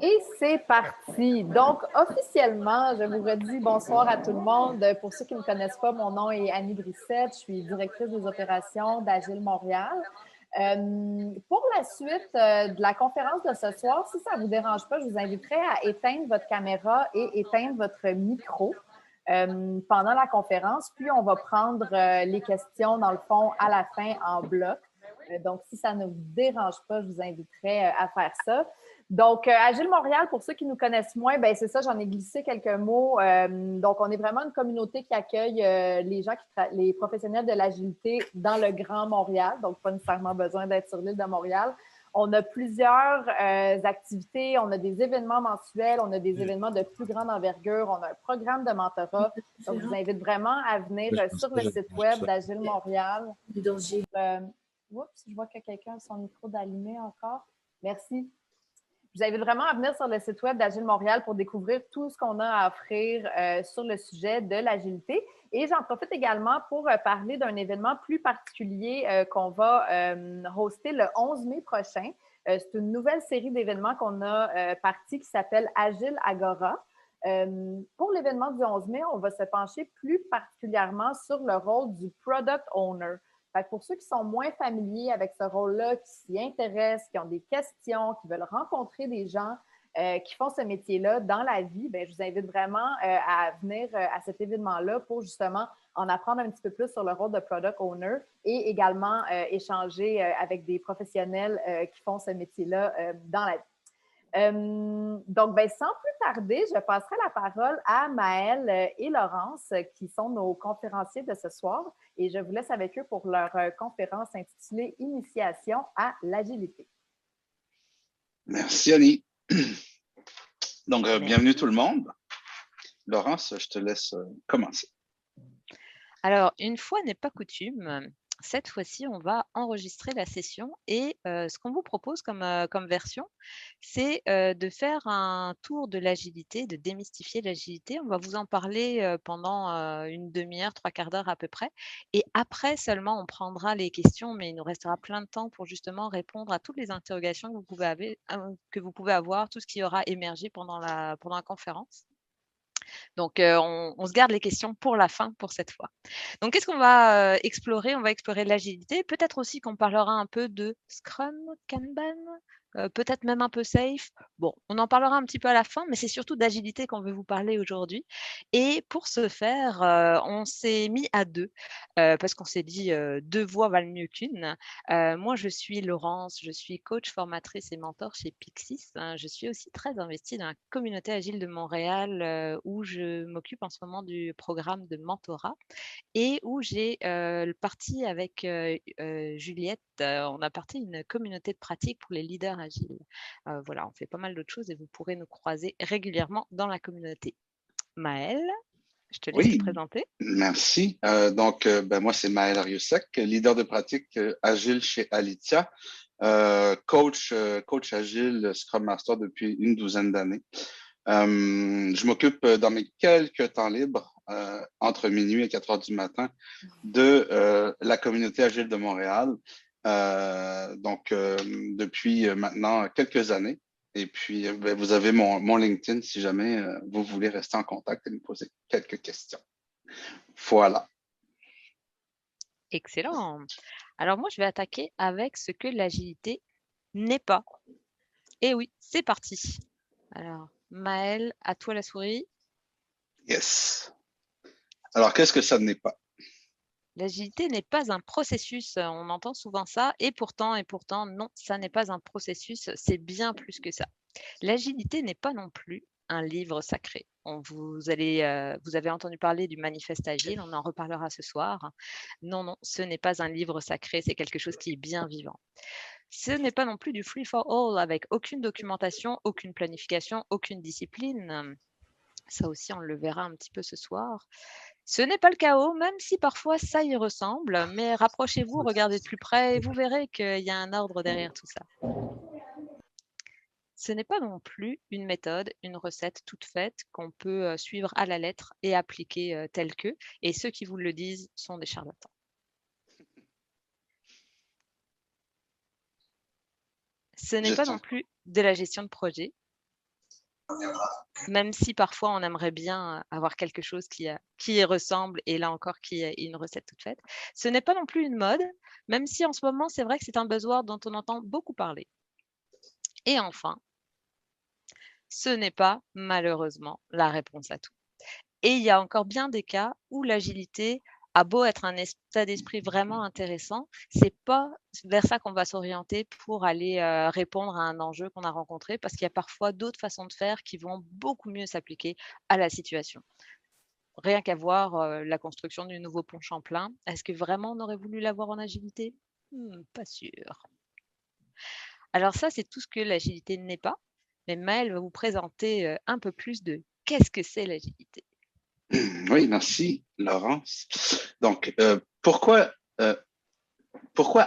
Et c'est parti. Donc, officiellement, je vous redis bonsoir à tout le monde. Pour ceux qui ne me connaissent pas, mon nom est Annie Brissette. Je suis directrice des opérations d'Agile Montréal. Pour la suite de la conférence de ce soir, si ça ne vous dérange pas, je vous inviterai à éteindre votre caméra et éteindre votre micro pendant la conférence. Puis, on va prendre les questions, dans le fond, à la fin en bloc. Donc, si ça ne vous dérange pas, je vous inviterai à faire ça. Donc, Agile Montréal, pour ceux qui nous connaissent moins, ben c'est ça, j'en ai glissé quelques mots. Donc, on est vraiment une communauté qui accueille les gens, les professionnels de l'agilité dans le Grand Montréal, donc pas nécessairement besoin d'être sur l'île de Montréal. On a plusieurs activités, on a des événements mensuels, on a des événements de plus grande envergure, on a un programme de mentorat. Donc, je vous invite vraiment à venir sur le site web d'Agile Montréal. Oups, je vois que quelqu'un a son micro d'allumé encore. Merci. Je vous invite vraiment à venir sur le site web d'Agile Montréal pour découvrir tout ce qu'on a à offrir sur le sujet de l'agilité. Et j'en profite également pour parler d'un événement plus particulier qu'on va hoster le 11 mai prochain. C'est une nouvelle série d'événements qu'on a partie qui s'appelle Agile Agora. Pour l'événement du 11 mai, on va se pencher plus particulièrement sur le rôle du Product Owner. Fait que pour ceux qui sont moins familiers avec ce rôle-là, qui s'y intéressent, qui ont des questions, qui veulent rencontrer des gens qui font ce métier-là dans la vie, bien, je vous invite vraiment à venir à cet événement-là pour justement en apprendre un petit peu plus sur le rôle de Product Owner et également échanger avec des professionnels qui font ce métier-là dans la vie. Donc, ben, sans plus tarder, je passerai la parole à Maëlle et Laurence, qui sont nos conférenciers de ce soir, et je vous laisse avec eux pour leur conférence intitulée « Initiation à l'agilité ». Merci, Annie. Donc, bienvenue tout le monde. Laurence, je te laisse commencer. Alors, une fois n'est pas coutume, cette fois-ci, on va enregistrer la session et ce qu'on vous propose comme version, c'est de faire un tour de l'agilité, de démystifier l'agilité. On va vous en parler pendant une demi-heure, 3/4 d'heure à peu près. Et après seulement, on prendra les questions, mais il nous restera plein de temps pour justement répondre à toutes les interrogations que vous pouvez avoir, tout ce qui aura émergé pendant la conférence. Donc, on se garde les questions pour la fin pour cette fois. Donc, qu'est-ce qu'on va explorer? On va explorer l'agilité. Peut-être aussi qu'on parlera un peu de Scrum, Kanban, peut-être même un peu Safe. Bon, on en parlera un petit peu à la fin, mais c'est surtout d'agilité qu'on veut vous parler aujourd'hui. Et pour ce faire, on s'est mis à deux, parce qu'on s'est dit deux voix valent mieux qu'une. Moi, je suis Laurence, je suis coach, formatrice et mentor chez Pixis. Je suis aussi très investie dans la communauté agile de Montréal, où je m'occupe en ce moment du programme de mentorat et où j'ai parti avec Juliette, on a parti une communauté de pratique pour les leaders agiles. Voilà, on fait pas mal d'autres choses et vous pourrez nous croiser régulièrement dans la communauté. Maëlle, je te laisse te présenter. Merci. Moi, c'est Maëlle Ariusek, leader de pratique agile chez Alitia, coach agile, Scrum Master depuis une douzaine d'années. Je m'occupe dans mes quelques temps libres, entre minuit et 4 heures du matin, de la communauté agile de Montréal. Depuis maintenant quelques années. Et puis, vous avez mon LinkedIn si jamais vous voulez rester en contact et me poser quelques questions. Voilà. Excellent. Alors moi, je vais attaquer avec ce que l'agilité n'est pas. Et oui, c'est parti. Alors, Maëlle, à toi la souris. Yes. Alors, qu'est-ce que ça n'est pas? L'agilité n'est pas un processus, on entend souvent ça, et pourtant, non, ça n'est pas un processus, c'est bien plus que ça. L'agilité n'est pas non plus un livre sacré. Vous avez entendu parler du manifeste agile, on en reparlera ce soir. Non, ce n'est pas un livre sacré, c'est quelque chose qui est bien vivant. Ce n'est pas non plus du free for all avec aucune documentation, aucune planification, aucune discipline. Ça aussi, on le verra un petit peu ce soir. Ce n'est pas le chaos, même si parfois ça y ressemble, mais rapprochez-vous, regardez de plus près et vous verrez qu'il y a un ordre derrière tout ça. Ce n'est pas non plus une méthode, une recette toute faite qu'on peut suivre à la lettre et appliquer telle que, et ceux qui vous le disent sont des charlatans. Ce n'est pas non Gestion. plus de la gestion de projet, même si parfois on aimerait bien avoir quelque chose qui y ressemble et là encore qui est une recette toute faite. Ce n'est pas non plus une mode, même si en ce moment c'est vrai que c'est un buzzword dont on entend beaucoup parler. Et enfin, ce n'est pas malheureusement la réponse à tout. Et il y a encore bien des cas où l'agilité a beau être un état d'esprit vraiment intéressant, c'est pas vers ça qu'on va s'orienter pour aller répondre à un enjeu qu'on a rencontré, parce qu'il y a parfois d'autres façons de faire qui vont beaucoup mieux s'appliquer à la situation. Rien qu'à voir la construction du nouveau pont Champlain, est-ce que vraiment on aurait voulu l'avoir en agilité? Pas sûr. Alors ça, c'est tout ce que l'agilité n'est pas, mais Maëlle va vous présenter un peu plus de qu'est-ce que c'est l'agilité. Oui, merci, Laurence. Donc, pourquoi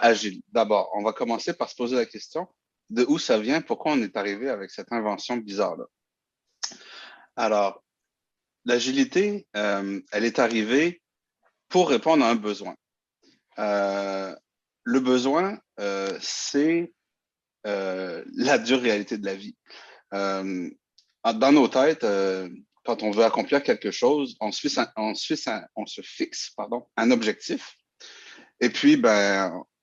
agile? D'abord, on va commencer par se poser la question de où ça vient, pourquoi on est arrivé avec cette invention bizarre-là. Alors, l'agilité, elle est arrivée pour répondre à un besoin. Le besoin, c'est la dure réalité de la vie. Dans nos têtes, quand on veut accomplir quelque chose, on se fixe un objectif. Et puis,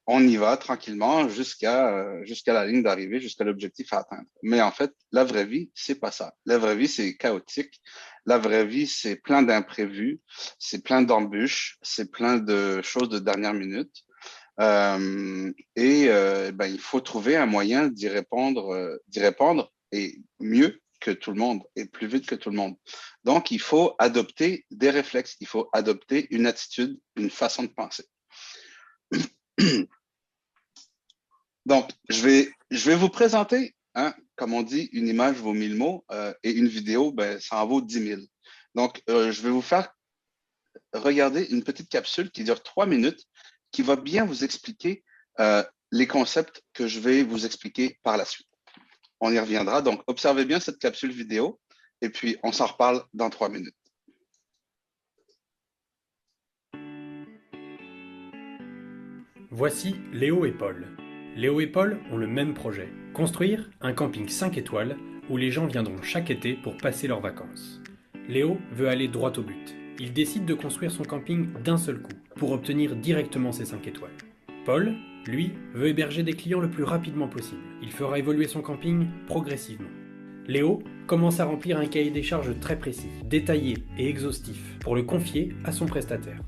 on y va tranquillement jusqu'à la ligne d'arrivée, jusqu'à l'objectif à atteindre. Mais en fait, la vraie vie, c'est pas ça. La vraie vie, c'est chaotique. La vraie vie, c'est plein d'imprévus, c'est plein d'embûches, c'est plein de choses de dernière minute. Il faut trouver un moyen d'y répondre et mieux que tout le monde et plus vite que tout le monde. Donc, il faut adopter des réflexes, il faut adopter une attitude, une façon de penser. Donc, je vais vous présenter, comme on dit, une image vaut 1000 mots et une vidéo, ça en vaut 10 000. Donc, je vais vous faire regarder une petite capsule qui dure 3 minutes qui va bien vous expliquer les concepts que je vais vous expliquer par la suite. On y reviendra. Donc, observez bien cette capsule vidéo et puis on s'en reparle dans 3 minutes. Voici Léo et Paul. Léo et Paul ont le même projet, construire un camping 5 étoiles où les gens viendront chaque été pour passer leurs vacances. Léo veut aller droit au but. Il décide de construire son camping d'un seul coup pour obtenir directement ses 5 étoiles. Paul, lui, veut héberger des clients le plus rapidement possible. Il fera évoluer son camping progressivement. Léo commence à remplir un cahier des charges très précis, détaillé et exhaustif pour le confier à son prestataire.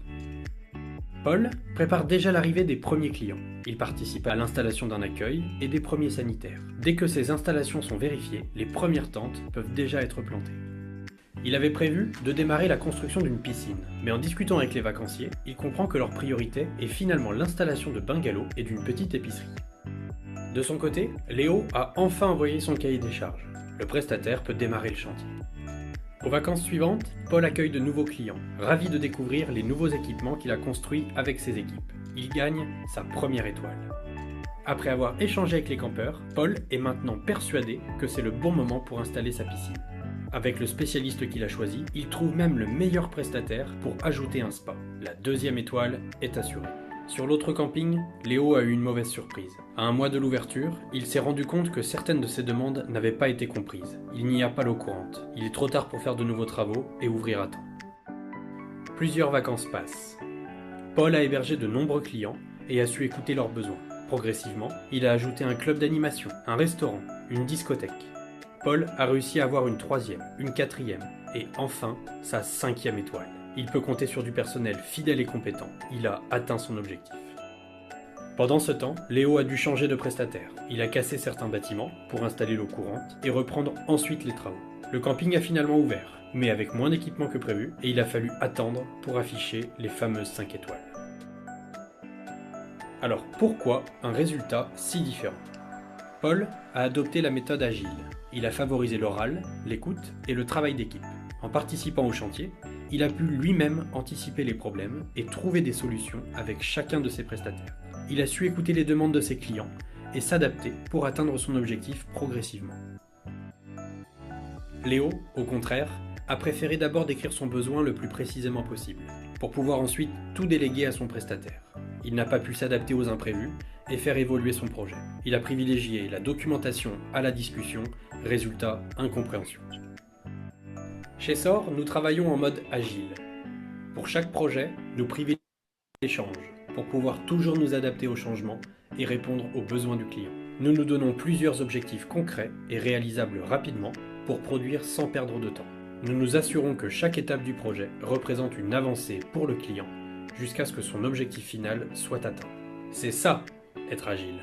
Paul prépare déjà l'arrivée des premiers clients. Il participe à l'installation d'un accueil et des premiers sanitaires. Dès que ces installations sont vérifiées, les premières tentes peuvent déjà être plantées. Il avait prévu de démarrer la construction d'une piscine, mais en discutant avec les vacanciers, il comprend que leur priorité est finalement l'installation de bungalows et d'une petite épicerie. De son côté, Léo a enfin envoyé son cahier des charges. Le prestataire peut démarrer le chantier. Aux vacances suivantes, Paul accueille de nouveaux clients, ravi de découvrir les nouveaux équipements qu'il a construits avec ses équipes. Il gagne sa première étoile. Après avoir échangé avec les campeurs, Paul est maintenant persuadé que c'est le bon moment pour installer sa piscine. Avec le spécialiste qu'il a choisi, il trouve même le meilleur prestataire pour ajouter un spa. La deuxième étoile est assurée. Sur l'autre camping, Léo a eu une mauvaise surprise. À un mois de l'ouverture, il s'est rendu compte que certaines de ses demandes n'avaient pas été comprises. Il n'y a pas l'eau courante. Il est trop tard pour faire de nouveaux travaux et ouvrir à temps. Plusieurs vacances passent. Paul a hébergé de nombreux clients et a su écouter leurs besoins. Progressivement, il a ajouté un club d'animation, un restaurant, une discothèque. Paul a réussi à avoir une troisième, une quatrième et enfin sa 5e étoile. Il peut compter sur du personnel fidèle et compétent. Il a atteint son objectif. Pendant ce temps, Léo a dû changer de prestataire. Il a cassé certains bâtiments pour installer l'eau courante et reprendre ensuite les travaux. Le camping a finalement ouvert, mais avec moins d'équipement que prévu et il a fallu attendre pour afficher les fameuses 5 étoiles. Alors pourquoi un résultat si différent ? Paul a adopté la méthode agile. Il a favorisé l'oral, l'écoute et le travail d'équipe. En participant au chantier, il a pu lui-même anticiper les problèmes et trouver des solutions avec chacun de ses prestataires. Il a su écouter les demandes de ses clients et s'adapter pour atteindre son objectif progressivement. Léo, au contraire, a préféré d'abord décrire son besoin le plus précisément possible, pour pouvoir ensuite tout déléguer à son prestataire. Il n'a pas pu s'adapter aux imprévus et faire évoluer son projet. Il a privilégié la documentation à la discussion, résultat, incompréhension. Chez SOR, nous travaillons en mode agile. Pour chaque projet, nous privilégions l'échange pour pouvoir toujours nous adapter aux changements et répondre aux besoins du client. Nous nous donnons plusieurs objectifs concrets et réalisables rapidement pour produire sans perdre de temps. Nous nous assurons que chaque étape du projet représente une avancée pour le client jusqu'à ce que son objectif final soit atteint. C'est ça, être agile.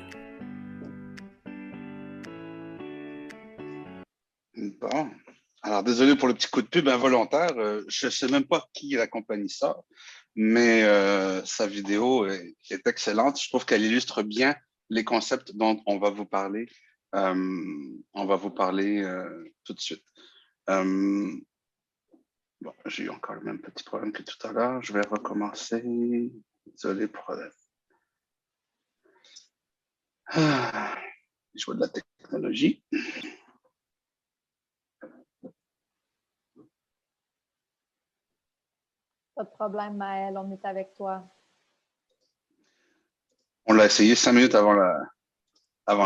Bon. Alors, désolé pour le petit coup de pub involontaire. Je ne sais même pas qui la compagnie sort, mais sa vidéo est excellente. Je trouve qu'elle illustre bien les concepts dont on va vous parler. Tout de suite. Bon, j'ai eu encore le même petit problème que tout à l'heure. Je vais recommencer. Désolé pour je vois de la technologie. Pas de problème, Maëlle, on est avec toi. On l'a essayé 5 minutes avant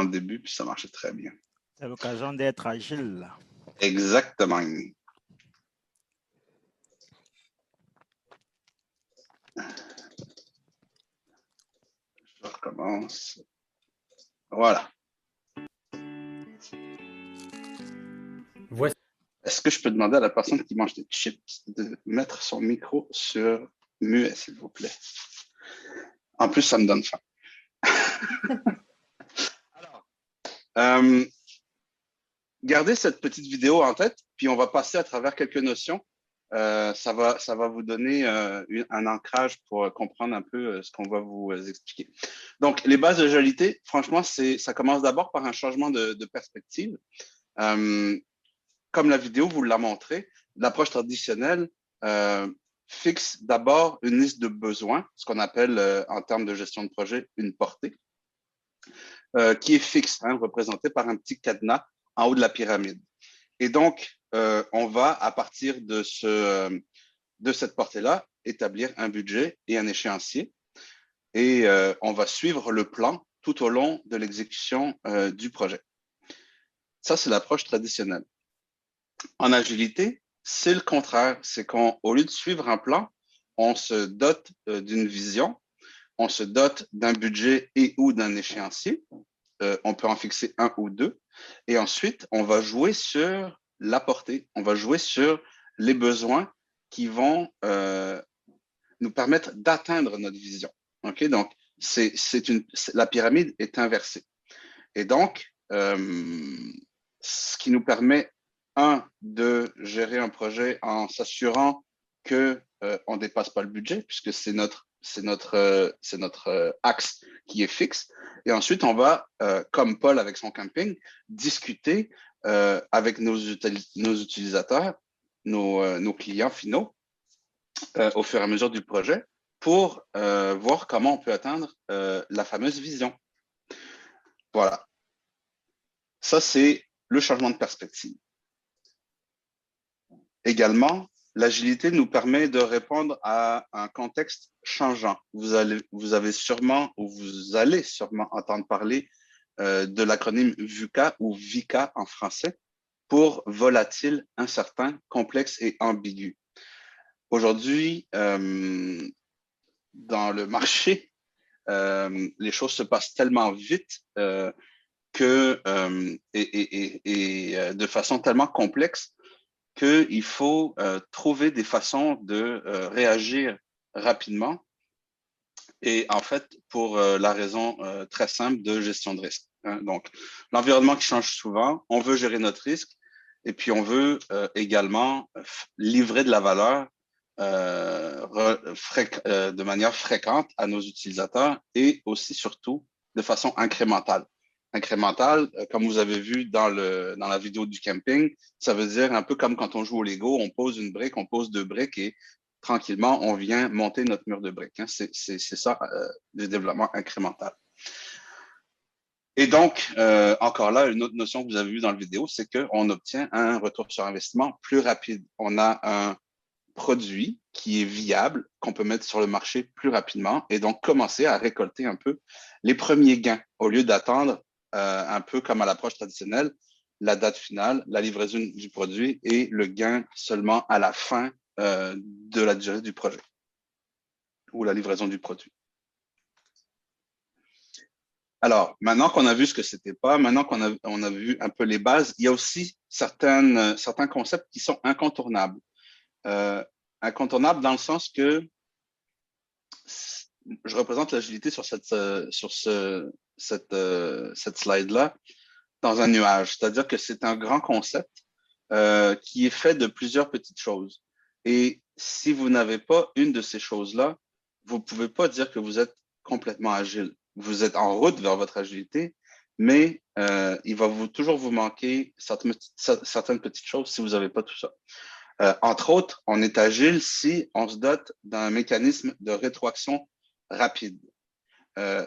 le début, puis ça marchait très bien. C'est l'occasion d'être agile. Exactement. Je recommence. Voilà. Voici. Est-ce que je peux demander à la personne qui mange des chips de mettre son micro sur muet, s'il vous plaît? En plus, ça me donne faim. Alors, gardez cette petite vidéo en tête, puis on va passer à travers quelques notions. Ça va vous donner un ancrage pour comprendre un peu ce qu'on va vous expliquer. Donc, les bases de l'agilité, franchement, ça commence d'abord par un changement de perspective. Comme la vidéo vous l'a montré, l'approche traditionnelle fixe d'abord une liste de besoins, ce qu'on appelle en termes de gestion de projet une portée, qui est fixe, représentée par un petit cadenas en haut de la pyramide. Et donc, on va, à partir de cette portée-là, établir un budget et un échéancier. Et on va suivre le plan tout au long de l'exécution du projet. Ça, c'est l'approche traditionnelle. En agilité, c'est le contraire. C'est qu'au lieu de suivre un plan, on se dote d'une vision, on se dote d'un budget et ou d'un échéancier. On peut en fixer un ou deux. Et ensuite, on va jouer sur la portée. On va jouer sur les besoins qui vont nous permettre d'atteindre notre vision. Okay? Donc, la pyramide est inversée. Et donc, ce qui nous permet, de gérer un projet en s'assurant qu'on ne dépasse pas le budget, puisque c'est notre axe qui est fixe. Et ensuite, on va, comme Paul avec son camping, discuter avec nos utilisateurs, nos clients finaux, au fur et à mesure du projet, pour voir comment on peut atteindre la fameuse vision. Voilà. Ça, c'est le changement de perspective. Également, l'agilité nous permet de répondre à un contexte changeant. Vous allez sûrement entendre parler de l'acronyme VUCA ou VICA en français pour volatile, incertain, complexe et ambigu. Aujourd'hui, dans le marché, les choses se passent tellement vite et de façon tellement complexe qu'il faut trouver des façons de réagir rapidement et en fait pour la raison très simple de gestion de risque. Donc, l'environnement qui change souvent, on veut gérer notre risque et puis on veut également livrer de la valeur de manière fréquente à nos utilisateurs et aussi surtout de façon incrémentale. Incrémental, comme vous avez vu dans la vidéo du camping, ça veut dire un peu comme quand on joue au Lego, on pose une brique, on pose deux briques et tranquillement, on vient monter notre mur de briques. C'est ça, le développement incrémental. Et donc, encore là, une autre notion que vous avez vue dans la vidéo, c'est qu'on obtient un retour sur investissement plus rapide. On a un produit qui est viable, qu'on peut mettre sur le marché plus rapidement et donc commencer à récolter un peu les premiers gains au lieu d'attendre un peu comme à l'approche traditionnelle, la date finale, la livraison du produit et le gain seulement à la fin de la durée du projet ou la livraison du produit. Alors, maintenant qu'on a vu ce que c'était pas, maintenant qu'on a vu un peu les bases, il y a aussi certains concepts qui sont incontournables. Incontournables dans le sens que je représente l'agilité sur cette slide-là dans un nuage. C'est-à-dire que c'est un grand concept qui est fait de plusieurs petites choses. Et si vous n'avez pas une de ces choses-là, vous ne pouvez pas dire que vous êtes complètement agile. Vous êtes en route vers votre agilité, mais il va toujours vous manquer certaines petites choses si vous n'avez pas tout ça. Entre autres, on est agile si on se dote d'un mécanisme de rétroaction rapide.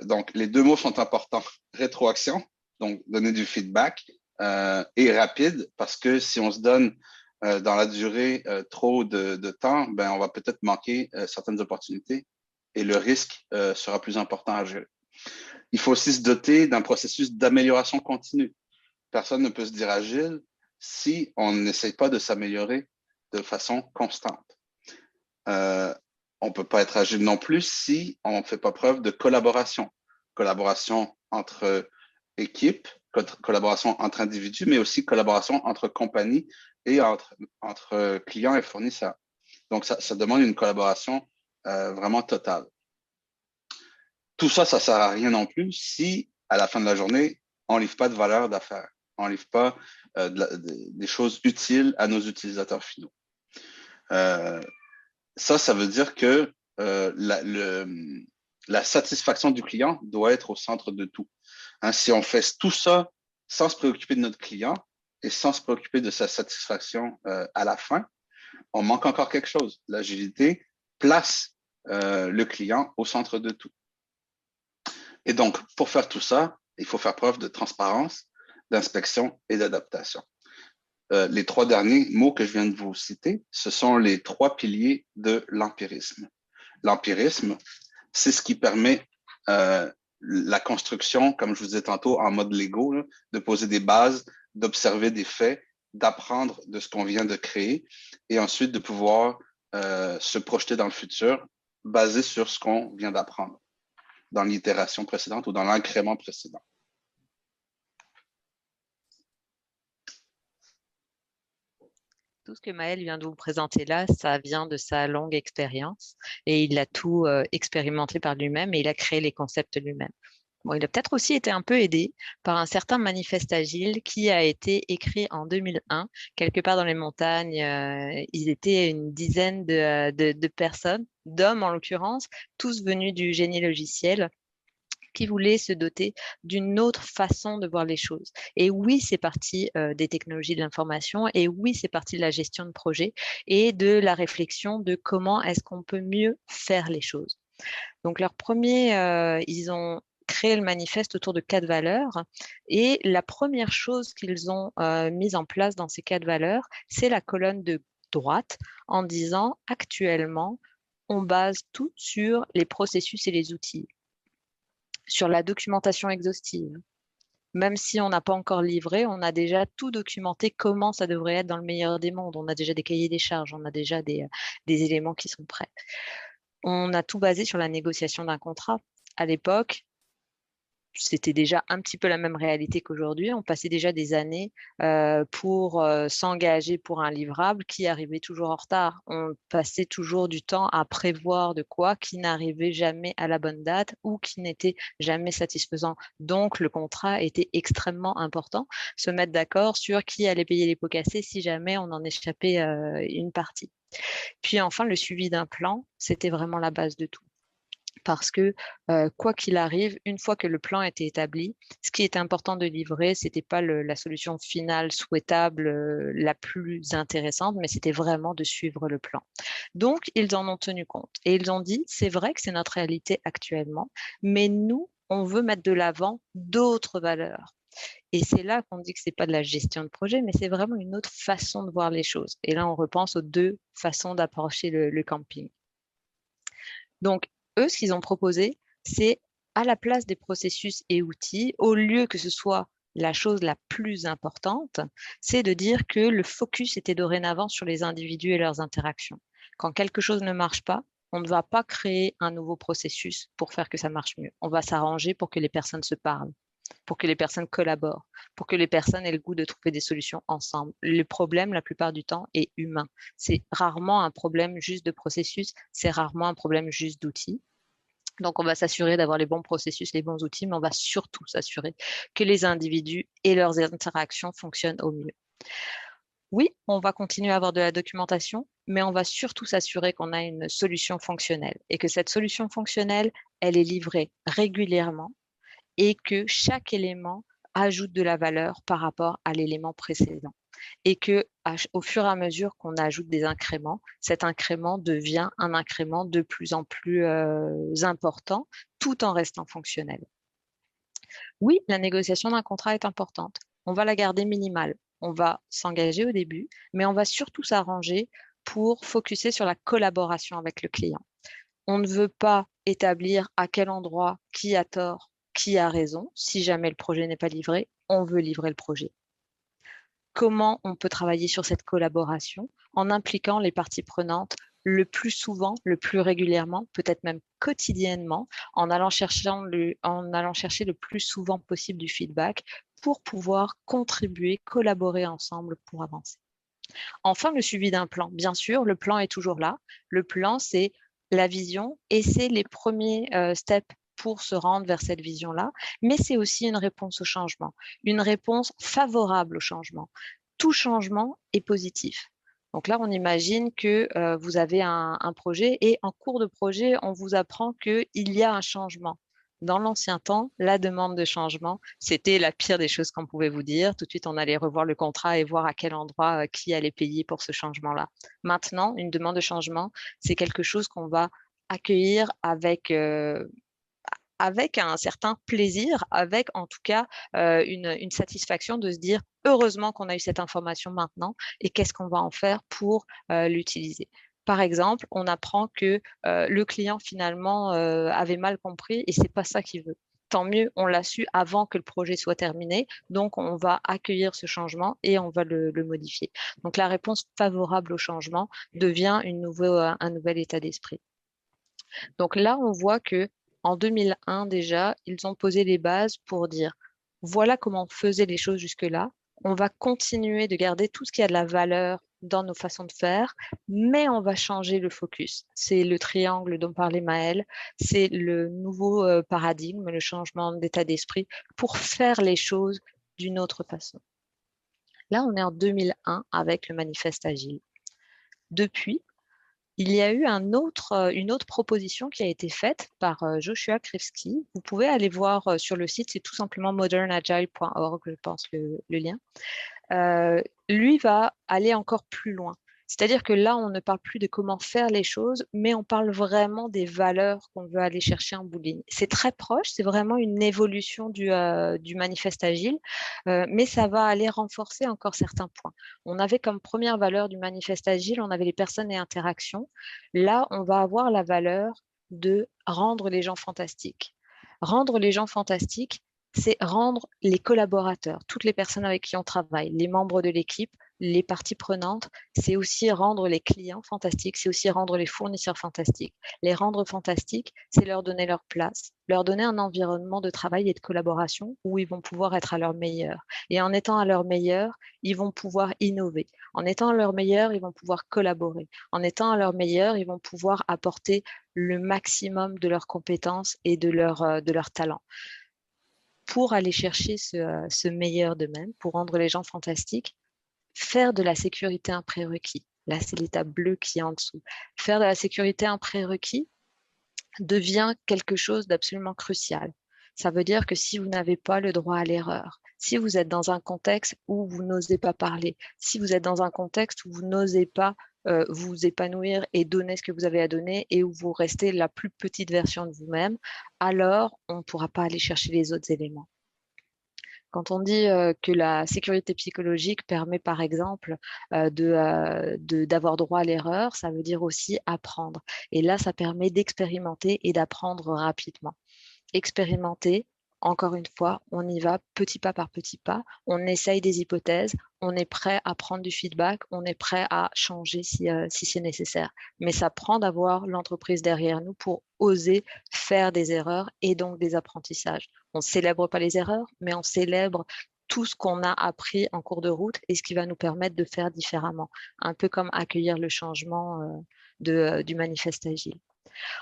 Donc, les deux mots sont importants. Rétroaction, donc donner du feedback, et rapide, parce que si on se donne dans la durée trop de temps, ben, on va peut-être manquer certaines opportunités et le risque sera plus important à gérer. Il faut aussi se doter d'un processus d'amélioration continue. Personne ne peut se dire agile si on n'essaye pas de s'améliorer de façon constante. On ne peut pas être agile non plus si on ne fait pas preuve de collaboration. Collaboration entre équipes, collaboration entre individus, mais aussi collaboration entre compagnies et entre clients et fournisseurs. Donc, ça demande une collaboration vraiment totale. Tout ça, ça ne sert à rien non plus si, à la fin de la journée, on ne livre pas de valeur d'affaires. On ne livre pas des choses utiles à nos utilisateurs finaux. Ça veut dire que la satisfaction du client doit être au centre de tout. Hein, si on fait tout ça sans se préoccuper de notre client et sans se préoccuper de sa satisfaction à la fin, on manque encore quelque chose. L'agilité place le client au centre de tout. Et donc, pour faire tout ça, il faut faire preuve de transparence, d'inspection et d'adaptation. Les trois derniers mots que je viens de vous citer, ce sont les trois piliers de l'empirisme. L'empirisme, c'est ce qui permet la construction, comme je vous disais tantôt, en mode Lego, là, de poser des bases, d'observer des faits, d'apprendre de ce qu'on vient de créer et ensuite de pouvoir se projeter dans le futur basé sur ce qu'on vient d'apprendre dans l'itération précédente ou dans l'incrément précédent. Tout ce que Maël vient de vous présenter là, ça vient de sa longue expérience et il a tout expérimenté par lui-même et il a créé les concepts lui-même. Bon, il a peut-être aussi été un peu aidé par un certain manifeste agile qui a été écrit en 2001, quelque part dans les montagnes. Ils étaient une dizaine de personnes, d'hommes en l'occurrence, tous venus du génie logiciel, qui voulaient se doter d'une autre façon de voir les choses. Et oui, c'est parti des technologies de l'information, et oui, c'est parti de la gestion de projet et de la réflexion de comment est-ce qu'on peut mieux faire les choses. Donc, leur premier, ils ont créé le manifeste autour de 4 valeurs, et la première chose qu'ils ont mise en place dans ces 4 valeurs, c'est la colonne de droite, en disant actuellement, on base tout sur les processus et les outils, sur la documentation exhaustive. Même si on n'a pas encore livré, on a déjà tout documenté comment ça devrait être dans le meilleur des mondes. On a déjà des cahiers des charges, on a déjà des éléments qui sont prêts. On a tout basé sur la négociation d'un contrat. À l'époque, c'était déjà un petit peu la même réalité qu'aujourd'hui. On passait déjà des années pour s'engager pour un livrable qui arrivait toujours en retard. On passait toujours du temps à prévoir de quoi qui n'arrivait jamais à la bonne date ou qui n'était jamais satisfaisant. Donc, le contrat était extrêmement important. Se mettre d'accord sur qui allait payer les pots cassés si jamais on en échappait une partie. Puis enfin, le suivi d'un plan, c'était vraiment la base de tout. Parce que quoi qu'il arrive, une fois que le plan était établi, ce qui était important de livrer, ce n'était pas la solution finale souhaitable, la plus intéressante, mais c'était vraiment de suivre le plan. Donc, ils en ont tenu compte. Et ils ont dit, c'est vrai que c'est notre réalité actuellement, mais nous, on veut mettre de l'avant d'autres valeurs. Et c'est là qu'on dit que ce n'est pas de la gestion de projet, mais c'est vraiment une autre façon de voir les choses. Et là, on repense aux deux façons d'approcher le camping. Donc, eux, ce qu'ils ont proposé, c'est à la place des processus et outils, au lieu que ce soit la chose la plus importante, c'est de dire que le focus était dorénavant sur les individus et leurs interactions. Quand quelque chose ne marche pas, on ne va pas créer un nouveau processus pour faire que ça marche mieux. On va s'arranger pour que les personnes se parlent, pour que les personnes collaborent, pour que les personnes aient le goût de trouver des solutions ensemble. Le problème, la plupart du temps, est humain. C'est rarement un problème juste de processus, c'est rarement un problème juste d'outils. Donc, on va s'assurer d'avoir les bons processus, les bons outils, mais on va surtout s'assurer que les individus et leurs interactions fonctionnent au mieux. Oui, on va continuer à avoir de la documentation, mais on va surtout s'assurer qu'on a une solution fonctionnelle et que cette solution fonctionnelle, elle est livrée régulièrement et que chaque élément ajoute de la valeur par rapport à l'élément précédent. Et que au fur et à mesure qu'on ajoute des incréments, cet incrément devient un incrément de plus en plus important, tout en restant fonctionnel. Oui, la négociation d'un contrat est importante. On va la garder minimale. On va s'engager au début, mais on va surtout s'arranger pour focuser sur la collaboration avec le client. On ne veut pas établir à quel endroit qui a tort, qui a raison. Si jamais le projet n'est pas livré, on veut livrer le projet. Comment on peut travailler sur cette collaboration en impliquant les parties prenantes le plus souvent, le plus régulièrement, peut-être même quotidiennement, en allant chercher le plus souvent possible du feedback pour pouvoir contribuer, collaborer ensemble pour avancer. Enfin, le suivi d'un plan. Bien sûr, le plan est toujours là. Le plan, c'est la vision et c'est les premiers steps pour se rendre vers cette vision-là, mais c'est aussi une réponse au changement, une réponse favorable au changement. Tout changement est positif. Donc là, on imagine que vous avez un projet et en cours de projet, on vous apprend qu'il y a un changement. Dans l'ancien temps, la demande de changement, c'était la pire des choses qu'on pouvait vous dire. Tout de suite, on allait revoir le contrat et voir à quel endroit qui allait payer pour ce changement-là. Maintenant, une demande de changement, c'est quelque chose qu'on va accueillir avec un certain plaisir, avec en tout cas une satisfaction de se dire heureusement qu'on a eu cette information maintenant et qu'est-ce qu'on va en faire pour l'utiliser. Par exemple, on apprend que le client finalement avait mal compris et c'est pas ça qu'il veut. Tant mieux, on l'a su avant que le projet soit terminé, donc on va accueillir ce changement et on va le modifier. Donc la réponse favorable au changement devient un nouvel état d'esprit. Donc là, on voit que en 2001 déjà, ils ont posé les bases pour dire voilà comment on faisait les choses jusque-là. On va continuer de garder tout ce qui a de la valeur dans nos façons de faire, mais on va changer le focus. C'est le triangle dont parlait Maëlle, c'est le nouveau paradigme, le changement d'état d'esprit pour faire les choses d'une autre façon. Là, on est en 2001 avec le manifeste agile. Depuis, il y a eu une autre proposition qui a été faite par Joshua Krivsky. Vous pouvez aller voir sur le site, c'est tout simplement modernagile.org, je pense, le lien. Lui va aller encore plus loin. C'est-à-dire que là, on ne parle plus de comment faire les choses, mais on parle vraiment des valeurs qu'on veut aller chercher en bout de ligne. C'est très proche, c'est vraiment une évolution du manifeste agile, mais ça va aller renforcer encore certains points. On avait comme première valeur du manifeste agile, on avait les personnes et interactions. Là, on va avoir la valeur de rendre les gens fantastiques. Rendre les gens fantastiques, c'est rendre les collaborateurs, toutes les personnes avec qui on travaille, les membres de l'équipe, les parties prenantes, c'est aussi rendre les clients fantastiques, c'est aussi rendre les fournisseurs fantastiques. Les rendre fantastiques, c'est leur donner leur place, leur donner un environnement de travail et de collaboration où ils vont pouvoir être à leur meilleur. Et en étant à leur meilleur, ils vont pouvoir innover. En étant à leur meilleur, ils vont pouvoir collaborer. En étant à leur meilleur, ils vont pouvoir apporter le maximum de leurs compétences et de leur talent. Pour aller chercher ce meilleur d'eux-mêmes, pour rendre les gens fantastiques, faire de la sécurité un prérequis. Là, c'est l'étape bleue qui est en dessous. Faire de la sécurité un prérequis devient quelque chose d'absolument crucial. Ça veut dire que si vous n'avez pas le droit à l'erreur, si vous êtes dans un contexte où vous n'osez pas parler, si vous êtes dans un contexte où vous n'osez pas vous épanouir et donner ce que vous avez à donner et où vous restez la plus petite version de vous-même, alors on ne pourra pas aller chercher les autres éléments. Quand on dit que la sécurité psychologique permet, par exemple, d'avoir droit à l'erreur, ça veut dire aussi apprendre. Et là, ça permet d'expérimenter et d'apprendre rapidement. Expérimenter, encore une fois, on y va petit pas par petit pas, on essaye des hypothèses, on est prêt à prendre du feedback, on est prêt à changer si c'est nécessaire. Mais ça prend d'avoir l'entreprise derrière nous pour oser faire des erreurs et donc des apprentissages. On ne célèbre pas les erreurs, mais on célèbre tout ce qu'on a appris en cours de route et ce qui va nous permettre de faire différemment. Un peu comme accueillir le changement du manifeste agile.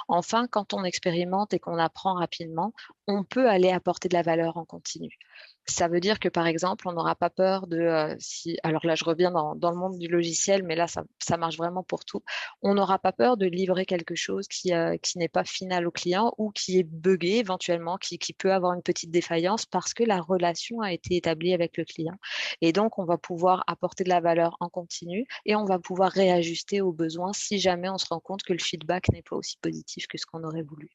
Enfin, quand on expérimente et qu'on apprend rapidement, on peut aller apporter de la valeur en continu. Ça veut dire que, par exemple, on n'aura pas peur alors là, je reviens dans le monde du logiciel, mais là, ça marche vraiment pour tout. On n'aura pas peur de livrer quelque chose qui n'est pas final au client ou qui est buggé éventuellement, qui peut avoir une petite défaillance parce que la relation a été établie avec le client. Et donc, on va pouvoir apporter de la valeur en continu et on va pouvoir réajuster aux besoins si jamais on se rend compte que le feedback n'est pas aussi positif que ce qu'on aurait voulu.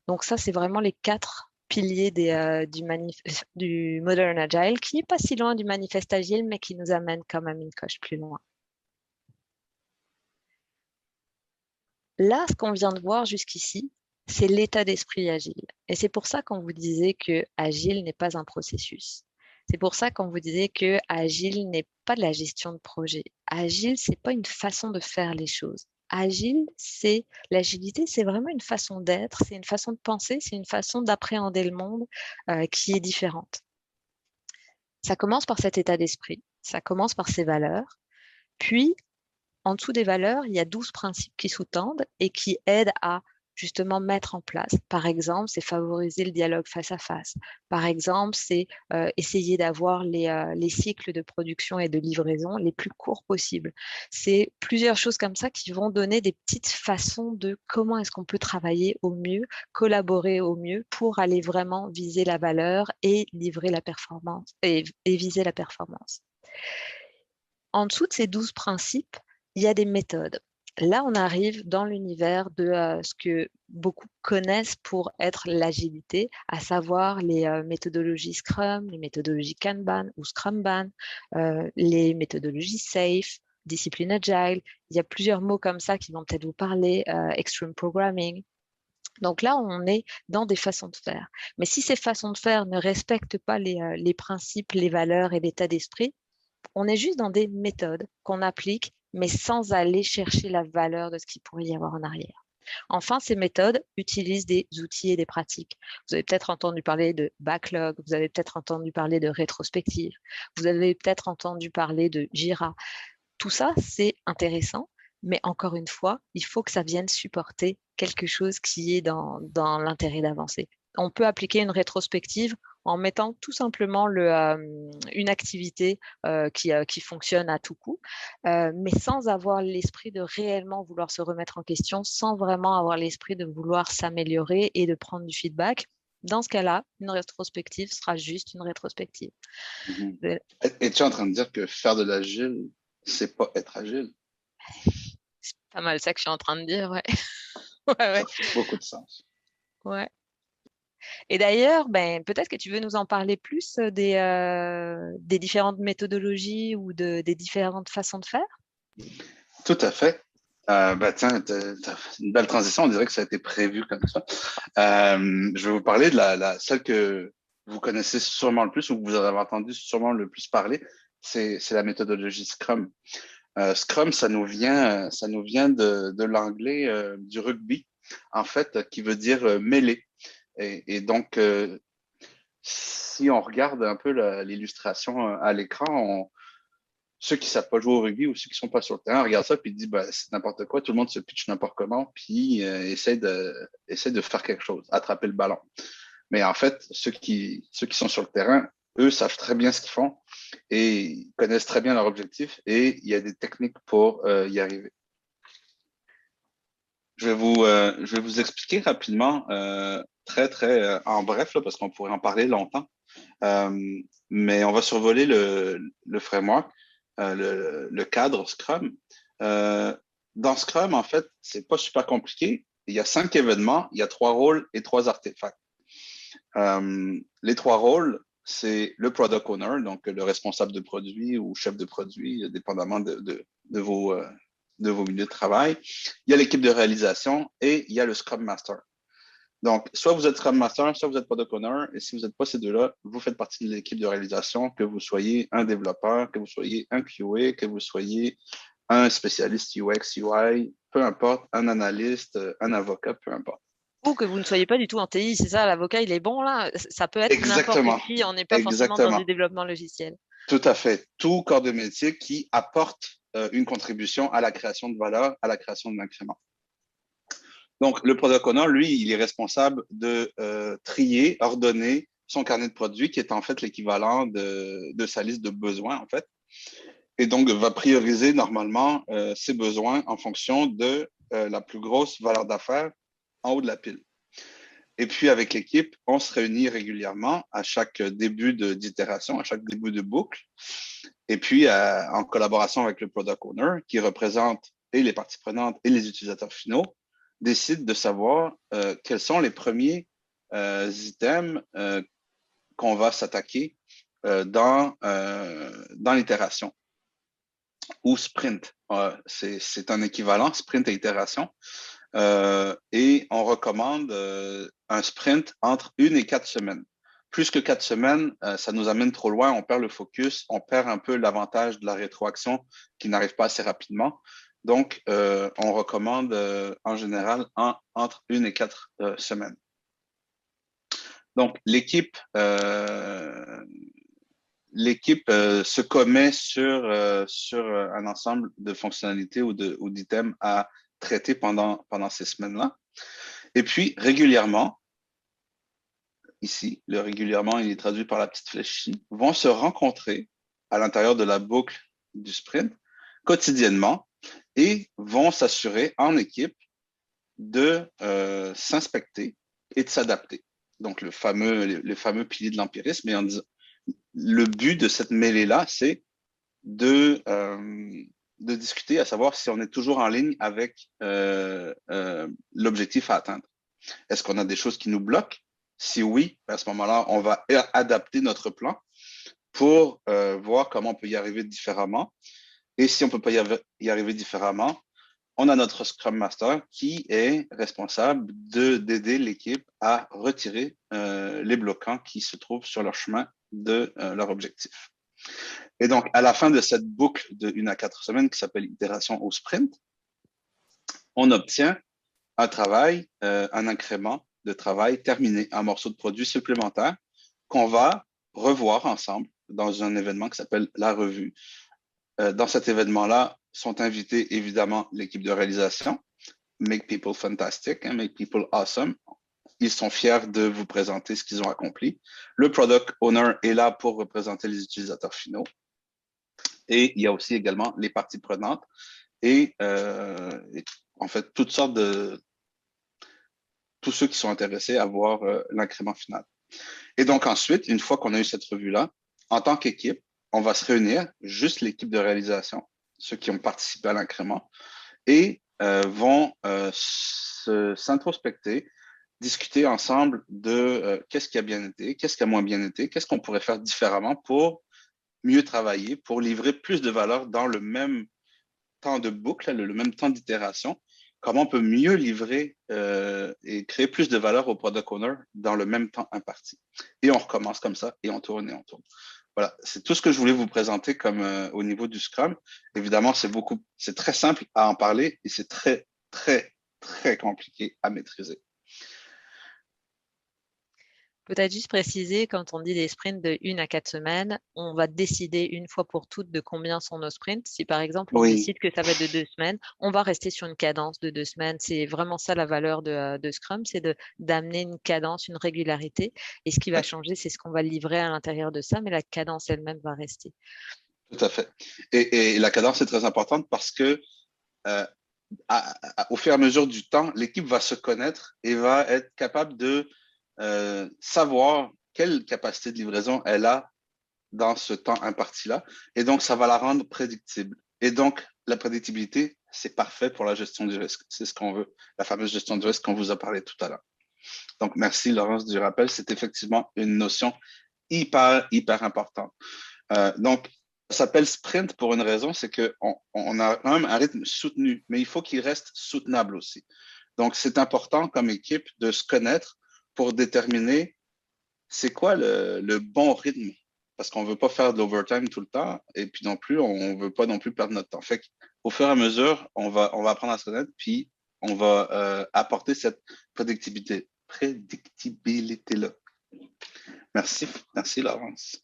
Donc ça, c'est vraiment les 4 piliers du Modern Agile, qui n'est pas si loin du manifeste agile, mais qui nous amène quand même une coche plus loin. Là, ce qu'on vient de voir jusqu'ici, c'est l'état d'esprit agile. Et c'est pour ça qu'on vous disait que agile n'est pas un processus. C'est pour ça qu'on vous disait que agile n'est pas de la gestion de projet. Agile, c'est pas une façon de faire les choses. L'agilité, c'est vraiment une façon d'être, c'est une façon de penser, c'est une façon d'appréhender le monde qui est différente. Ça commence par cet état d'esprit, ça commence par ses valeurs, puis en dessous des valeurs, il y a 12 principes qui sous-tendent et qui aident à justement mettre en place. Par exemple, c'est favoriser le dialogue face à face. Par exemple, c'est essayer d'avoir les cycles de production et de livraison les plus courts possibles. C'est plusieurs choses comme ça qui vont donner des petites façons de comment est-ce qu'on peut travailler au mieux, collaborer au mieux pour aller vraiment viser la valeur et livrer la performance et viser la performance. En dessous de ces 12 principes, il y a des méthodes. Là, on arrive dans l'univers de ce que beaucoup connaissent pour être l'agilité, à savoir les méthodologies Scrum, les méthodologies Kanban ou Scrumban, les méthodologies SAFe, discipline Agile. Il y a plusieurs mots comme ça qui vont peut-être vous parler, Extreme Programming. Donc là, on est dans des façons de faire. Mais si ces façons de faire ne respectent pas les principes, les valeurs et l'état d'esprit, on est juste dans des méthodes qu'on applique, mais sans aller chercher la valeur de ce qu'il pourrait y avoir en arrière. Enfin, ces méthodes utilisent des outils et des pratiques. Vous avez peut-être entendu parler de backlog, vous avez peut-être entendu parler de rétrospective, vous avez peut-être entendu parler de Jira. Tout ça, c'est intéressant, mais encore une fois, il faut que ça vienne supporter quelque chose qui est dans l'intérêt d'avancer. On peut appliquer une rétrospective en mettant tout simplement une activité qui fonctionne à tout coup, mais sans avoir l'esprit de réellement vouloir se remettre en question, sans vraiment avoir l'esprit de vouloir s'améliorer et de prendre du feedback. Dans ce cas-là, une rétrospective sera juste une rétrospective. Es-tu en train de dire que faire de l'agile, c'est pas être agile? C'est pas mal ça que je suis en train de dire, ouais. Ouais. Ça fait beaucoup de sens. Ouais. Et d'ailleurs, peut-être que tu veux nous en parler plus des différentes méthodologies ou des différentes façons de faire? Tout à fait. Tiens, t'as une belle transition, on dirait que ça a été prévu comme ça. Je vais vous parler de celle que vous connaissez sûrement le plus ou que vous avez entendu sûrement le plus parler, c'est la méthodologie Scrum. Scrum, ça nous vient de l'anglais du rugby, en fait, qui veut dire mêlée. Et donc, si on regarde un peu l'illustration à l'écran, ceux qui ne savent pas jouer au rugby ou ceux qui ne sont pas sur le terrain regardent ça puis ils disent c'est n'importe quoi, tout le monde se pitche n'importe comment, puis essaie de faire quelque chose, attraper le ballon. Mais en fait, ceux qui sont sur le terrain, eux savent très bien ce qu'ils font et ils connaissent très bien leur objectif et il y a des techniques pour y arriver. Je vais vous expliquer rapidement, très, très en bref, là, parce qu'on pourrait en parler longtemps. Mais on va survoler le framework, le cadre Scrum. Dans Scrum, en fait, c'est pas super compliqué. Il y a 5 événements, il y a 3 rôles et 3 artefacts. Les 3 rôles, c'est le product owner, donc le responsable de produit ou chef de produit, dépendamment de vos milieux de travail. Il y a l'équipe de réalisation et il y a le Scrum Master. Donc, soit vous êtes Scrum Master, soit vous êtes Product Owner, et si vous n'êtes pas ces deux-là, vous faites partie de l'équipe de réalisation, que vous soyez un développeur, que vous soyez un QA, que vous soyez un spécialiste UX, UI, peu importe, un analyste, un avocat, peu importe. Ou que vous ne soyez pas du tout en TI, c'est ça, l'avocat, il est bon là. Ça peut être n'importe Exactement. qui, on n'est pas forcément dans du développement logiciel. Tout à fait. Tout corps de métier qui apporte une contribution à la création de valeur, à la création de l'incrément. Donc, le product owner, lui, il est responsable de trier, ordonner son carnet de produits, qui est en fait l'équivalent de sa liste de besoins, en fait. Et donc, va prioriser normalement ses besoins en fonction de la plus grosse valeur d'affaires en haut de la pile. Et puis, avec l'équipe, on se réunit régulièrement à chaque début d'itération, à chaque début de boucle. Et puis, en collaboration avec le product owner, qui représente et les parties prenantes et les utilisateurs finaux, décide de savoir quels sont les premiers items qu'on va s'attaquer dans l'itération ou sprint. C'est un équivalent, sprint et itération. Et on recommande un sprint entre 1 et 4 semaines. Plus que 4 semaines, ça nous amène trop loin, on perd le focus, on perd un peu l'avantage de la rétroaction qui n'arrive pas assez rapidement. Donc, on recommande en général entre 1 et 4 semaines. Donc, l'équipe se commet sur un ensemble de fonctionnalités ou d'items à traiter pendant ces semaines-là. Et puis, régulièrement, ici, le régulièrement, il est traduit par la petite flèche ici, vont se rencontrer à l'intérieur de la boucle du sprint quotidiennement et vont s'assurer en équipe de s'inspecter et de s'adapter. Donc, le fameux pilier de l'empirisme. Et le but de cette mêlée-là, c'est de discuter, à savoir si on est toujours en ligne avec l'objectif à atteindre. Est-ce qu'on a des choses qui nous bloquent? Si oui, à ce moment-là, on va adapter notre plan pour voir comment on peut y arriver différemment. Et si on ne peut pas y arriver différemment, on a notre Scrum Master qui est responsable d'aider l'équipe à retirer les bloquants qui se trouvent sur leur chemin de leur objectif. Et donc, à la fin de cette boucle de 1 à 4 semaines qui s'appelle itération au sprint, on obtient un travail, un incrément de travail terminé, un morceau de produit supplémentaire qu'on va revoir ensemble dans un événement qui s'appelle la revue. Dans cet événement-là, sont invités évidemment l'équipe de réalisation, Make People Fantastic, Make People Awesome. Ils sont fiers de vous présenter ce qu'ils ont accompli. Le Product Owner est là pour représenter les utilisateurs finaux. Et il y a aussi également les parties prenantes et en fait, toutes sortes tous ceux qui sont intéressés à voir l'incrément final. Et donc ensuite, une fois qu'on a eu cette revue-là, en tant qu'équipe, on va se réunir, juste l'équipe de réalisation, ceux qui ont participé à l'incrément, et vont s'introspecter, discuter ensemble de qu'est-ce qui a bien été, qu'est-ce qui a moins bien été, qu'est-ce qu'on pourrait faire différemment pour mieux travailler, pour livrer plus de valeur dans le même temps de boucle, le même temps d'itération, comment on peut mieux livrer et créer plus de valeur au product owner dans le même temps imparti. Et on recommence comme ça, et on tourne et on tourne. Voilà, c'est tout ce que je voulais vous présenter comme au niveau du Scrum. Évidemment, c'est très simple à en parler et c'est très, très, très compliqué à maîtriser. Peut-être juste préciser, quand on dit des sprints de 1 à 4 semaines, on va décider une fois pour toutes de combien sont nos sprints. Si par exemple, on décide que ça va être de 2 semaines, on va rester sur une cadence de 2 semaines. C'est vraiment ça la valeur de Scrum, c'est d'amener une cadence, une régularité. Et ce qui va changer, c'est ce qu'on va livrer à l'intérieur de ça, mais la cadence elle-même va rester. Tout à fait. Et la cadence est très importante parce que au fur et à mesure du temps, l'équipe va se connaître et va être capable de savoir quelle capacité de livraison elle a dans ce temps imparti-là. Et donc, ça va la rendre prédictible. Et donc, la prédictibilité, c'est parfait pour la gestion du risque. C'est ce qu'on veut, la fameuse gestion du risque qu'on vous a parlé tout à l'heure. Donc, merci Laurence du rappel. C'est effectivement une notion hyper importante. Donc, ça s'appelle sprint pour une raison, c'est qu'on a quand même un rythme soutenu, mais il faut qu'il reste soutenable aussi. Donc, c'est important comme équipe de se connaître pour déterminer c'est quoi le bon rythme. Parce qu'on ne veut pas faire de l'overtime tout le temps et puis non plus, on ne veut pas non plus perdre notre temps. Fait qu'au fur et à mesure, on va apprendre à se connaître puis on va apporter cette prédictibilité-là. Merci Laurence.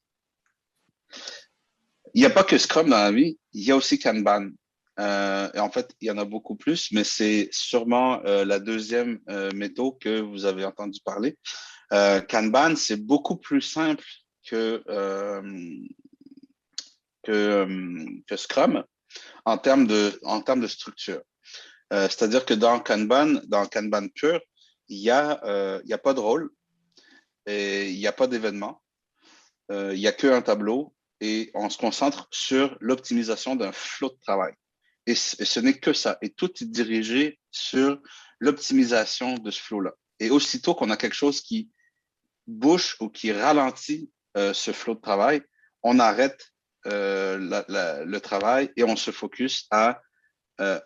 Il n'y a pas que Scrum dans la vie, il y a aussi Kanban. Et en fait, il y en a beaucoup plus, mais c'est sûrement la deuxième méthode que vous avez entendu parler. Kanban, c'est beaucoup plus simple que Scrum en termes de structure. C'est-à-dire que dans Kanban pur, il y a pas de rôle, et il n'y a pas d'événement, il n'y a qu'un tableau et on se concentre sur l'optimisation d'un flot de travail. Et ce n'est que ça. Et tout est dirigé sur l'optimisation de ce flot-là. Et aussitôt qu'on a quelque chose qui bouche ou qui ralentit ce flot de travail, on arrête le travail et on se focus à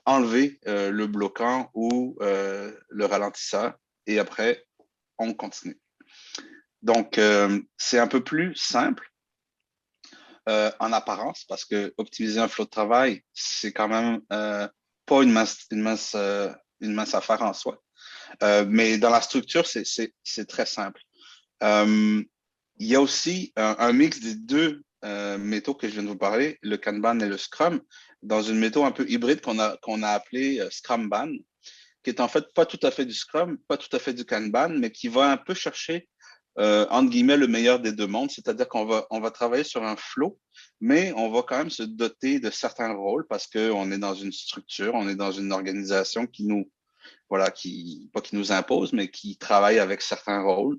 enlever le bloquant ou le ralentisseur et après, on continue. Donc, c'est un peu plus simple en apparence parce que optimiser un flot de travail, c'est quand même pas une mince affaire en soi. Mais dans la structure, c'est très simple. Il y a aussi un mix des deux méthodes que je viens de vous parler, le Kanban et le Scrum, dans une méthode un peu hybride qu'on a appelée Scrumban, qui est en fait pas tout à fait du Scrum, pas tout à fait du Kanban, mais qui va un peu chercher entre guillemets, le meilleur des deux mondes, c'est-à-dire qu'on va travailler sur un flow, mais on va quand même se doter de certains rôles parce qu'on est dans une structure, on est dans une organisation qui nous impose, mais qui travaille avec certains rôles.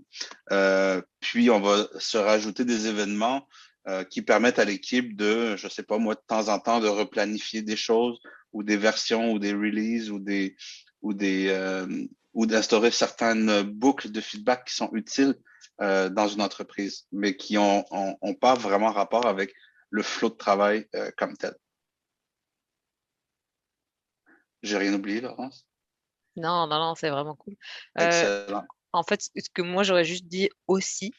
Puis, on va se rajouter des événements qui permettent à l'équipe de, je sais pas moi, de temps en temps, de replanifier des choses ou des versions ou des releases ou d'instaurer certaines boucles de feedback qui sont utiles dans une entreprise, mais qui ont pas vraiment rapport avec le flot de travail comme tel. J'ai rien oublié, Laurence? Non, c'est vraiment cool. Excellent. En fait, ce que moi j'aurais juste dit aussi,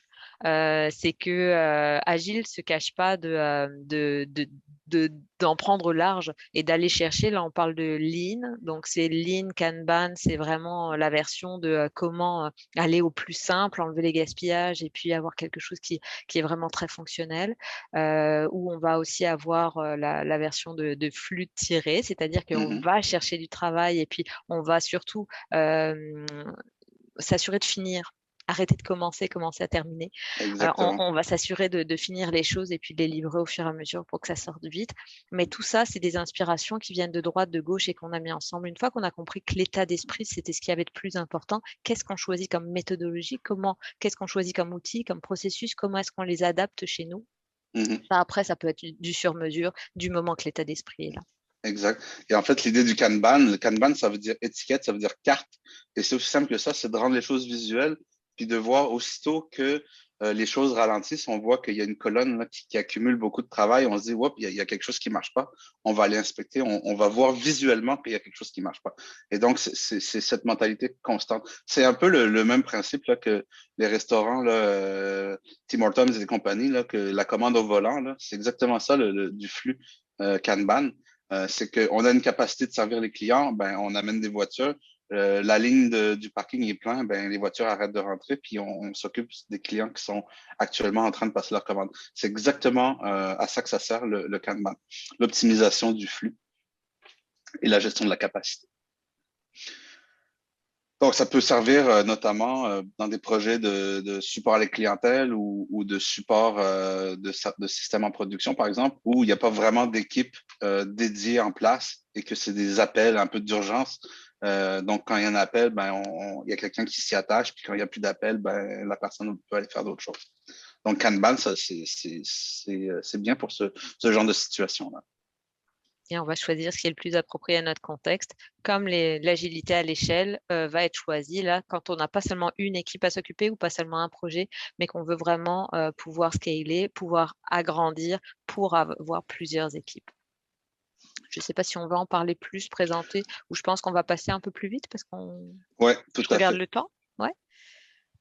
c'est que Agile se cache pas d'en prendre large et d'aller chercher. Là, on parle de Lean, donc c'est Lean, Kanban, c'est vraiment la version de comment aller au plus simple, enlever les gaspillages et puis avoir quelque chose qui est vraiment très fonctionnel. Où on va aussi avoir la version de flux tiré, c'est-à-dire qu'on va chercher du travail et puis on va surtout s'assurer de finir. Arrêter de commencer à terminer. On va s'assurer de finir les choses et puis de les livrer au fur et à mesure pour que ça sorte vite. Mais tout ça, c'est des inspirations qui viennent de droite, de gauche et qu'on a mis ensemble. Une fois qu'on a compris que l'état d'esprit, c'était ce qui avait de plus important, qu'est-ce qu'on choisit comme méthodologie, qu'est-ce qu'on choisit comme outil, comme processus, comment est-ce qu'on les adapte chez nous. Après, ça peut être du sur-mesure du moment que l'état d'esprit est là. Exact. Et en fait, l'idée du Kanban, le Kanban, ça veut dire étiquette, ça veut dire carte. Et c'est aussi simple que ça, c'est de rendre les choses visuelles, puis de voir aussitôt que les choses ralentissent, on voit qu'il y a une colonne là, qui accumule beaucoup de travail. On se dit, oups, il y a quelque chose qui marche pas. On va aller inspecter, on va voir visuellement qu'il y a quelque chose qui marche pas. Et donc, c'est cette mentalité constante. C'est un peu le même principe là, que les restaurants, là, Tim Hortons et compagnie, là, que la commande au volant, là, c'est exactement ça, du flux Kanban. C'est qu'on a une capacité de servir les clients, ben, on amène des voitures. La ligne du parking est pleine, ben, les voitures arrêtent de rentrer, puis on s'occupe des clients qui sont actuellement en train de passer leur commande. C'est exactement à ça que ça sert le Kanban, l'optimisation du flux et la gestion de la capacité. Donc, ça peut servir notamment dans des projets de support à la clientèle ou de support de système en production, par exemple, où il n'y a pas vraiment d'équipe dédiée en place et que c'est des appels un peu d'urgence. Donc, quand il y a un appel, ben, il y a quelqu'un qui s'y attache, puis quand il n'y a plus d'appel, ben, la personne peut aller faire d'autres choses. Donc, Kanban, ça, c'est bien pour ce genre de situation-là. Et on va choisir ce qui est le plus approprié à notre contexte, comme l'agilité à l'échelle va être choisie là quand on n'a pas seulement une équipe à s'occuper ou pas seulement un projet, mais qu'on veut vraiment pouvoir scaler, pouvoir agrandir pour avoir plusieurs équipes. Je ne sais pas si on va en parler plus, présenter, ou je pense qu'on va passer un peu plus vite parce qu'on tout je à regarde fait. le temps. Ouais.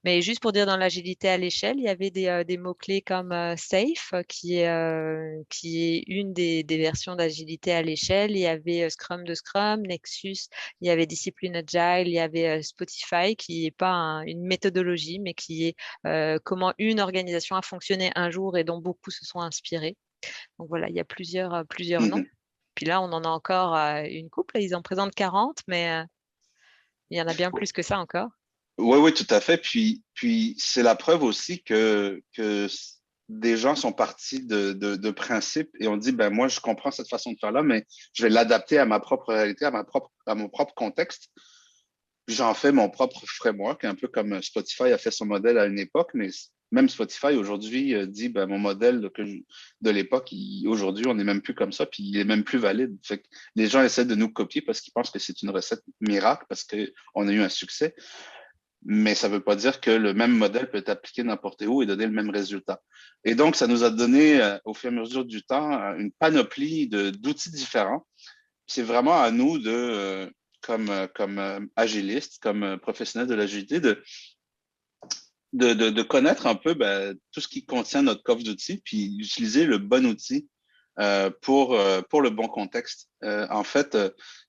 Mais juste pour dire, dans l'agilité à l'échelle, il y avait des mots-clés comme SAFE, qui est une des versions d'agilité à l'échelle. Il y avait Scrum de Scrum, Nexus, il y avait Discipline Agile, il y avait Spotify, qui n'est pas une méthodologie, mais qui est comment une organisation a fonctionné un jour et dont beaucoup se sont inspirés. Donc voilà, il y a plusieurs noms. Puis là, on en a encore une couple. Ils en présentent 40, mais il y en a bien plus que ça encore. Oui, tout à fait. Puis c'est la preuve aussi que des gens sont partis de principes et on dit, ben moi, je comprends cette façon de faire-là, mais je vais l'adapter à ma propre réalité, à mon propre contexte. J'en fais mon propre framework, un peu comme Spotify a fait son modèle à une époque, mais même Spotify aujourd'hui dit, ben mon modèle de l'époque, aujourd'hui, on n'est même plus comme ça, puis il est même plus valide. Fait que les gens essaient de nous copier parce qu'ils pensent que c'est une recette miracle, parce qu'on a eu un succès. Mais ça ne veut pas dire que le même modèle peut être appliqué n'importe où et donner le même résultat. Et donc, ça nous a donné, au fur et à mesure du temps, une panoplie d'outils différents. C'est vraiment à nous comme agilistes, comme professionnels de l'agilité, de connaître un peu tout ce qui contient notre coffre d'outils, puis utiliser le bon outil pour le bon contexte. En fait,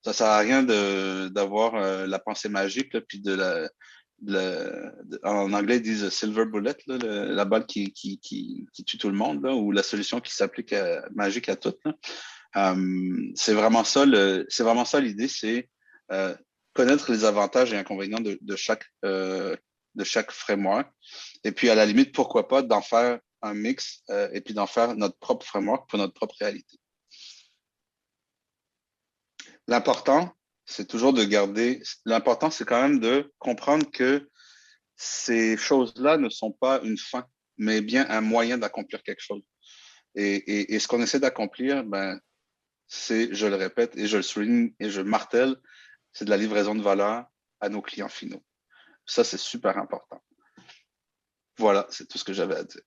ça sert à rien d'avoir la pensée magique, là, puis en anglais, ils disent silver bullet, là, la balle qui tue tout le monde, là, ou la solution qui s'applique magique à tout. C'est vraiment ça l'idée, c'est connaître les avantages et inconvénients de chaque framework. Et puis, à la limite, pourquoi pas d'en faire un mix et puis d'en faire notre propre framework pour notre propre réalité. L'important, c'est toujours l'important, c'est quand même de comprendre que ces choses-là ne sont pas une fin, mais bien un moyen d'accomplir quelque chose. Et ce qu'on essaie d'accomplir, c'est, je le répète et je le souligne et je martèle, c'est de la livraison de valeur à nos clients finaux. Ça, c'est super important. Voilà, c'est tout ce que j'avais à dire.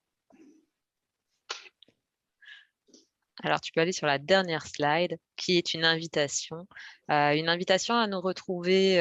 Alors, tu peux aller sur la dernière slide, qui est une invitation à nous retrouver.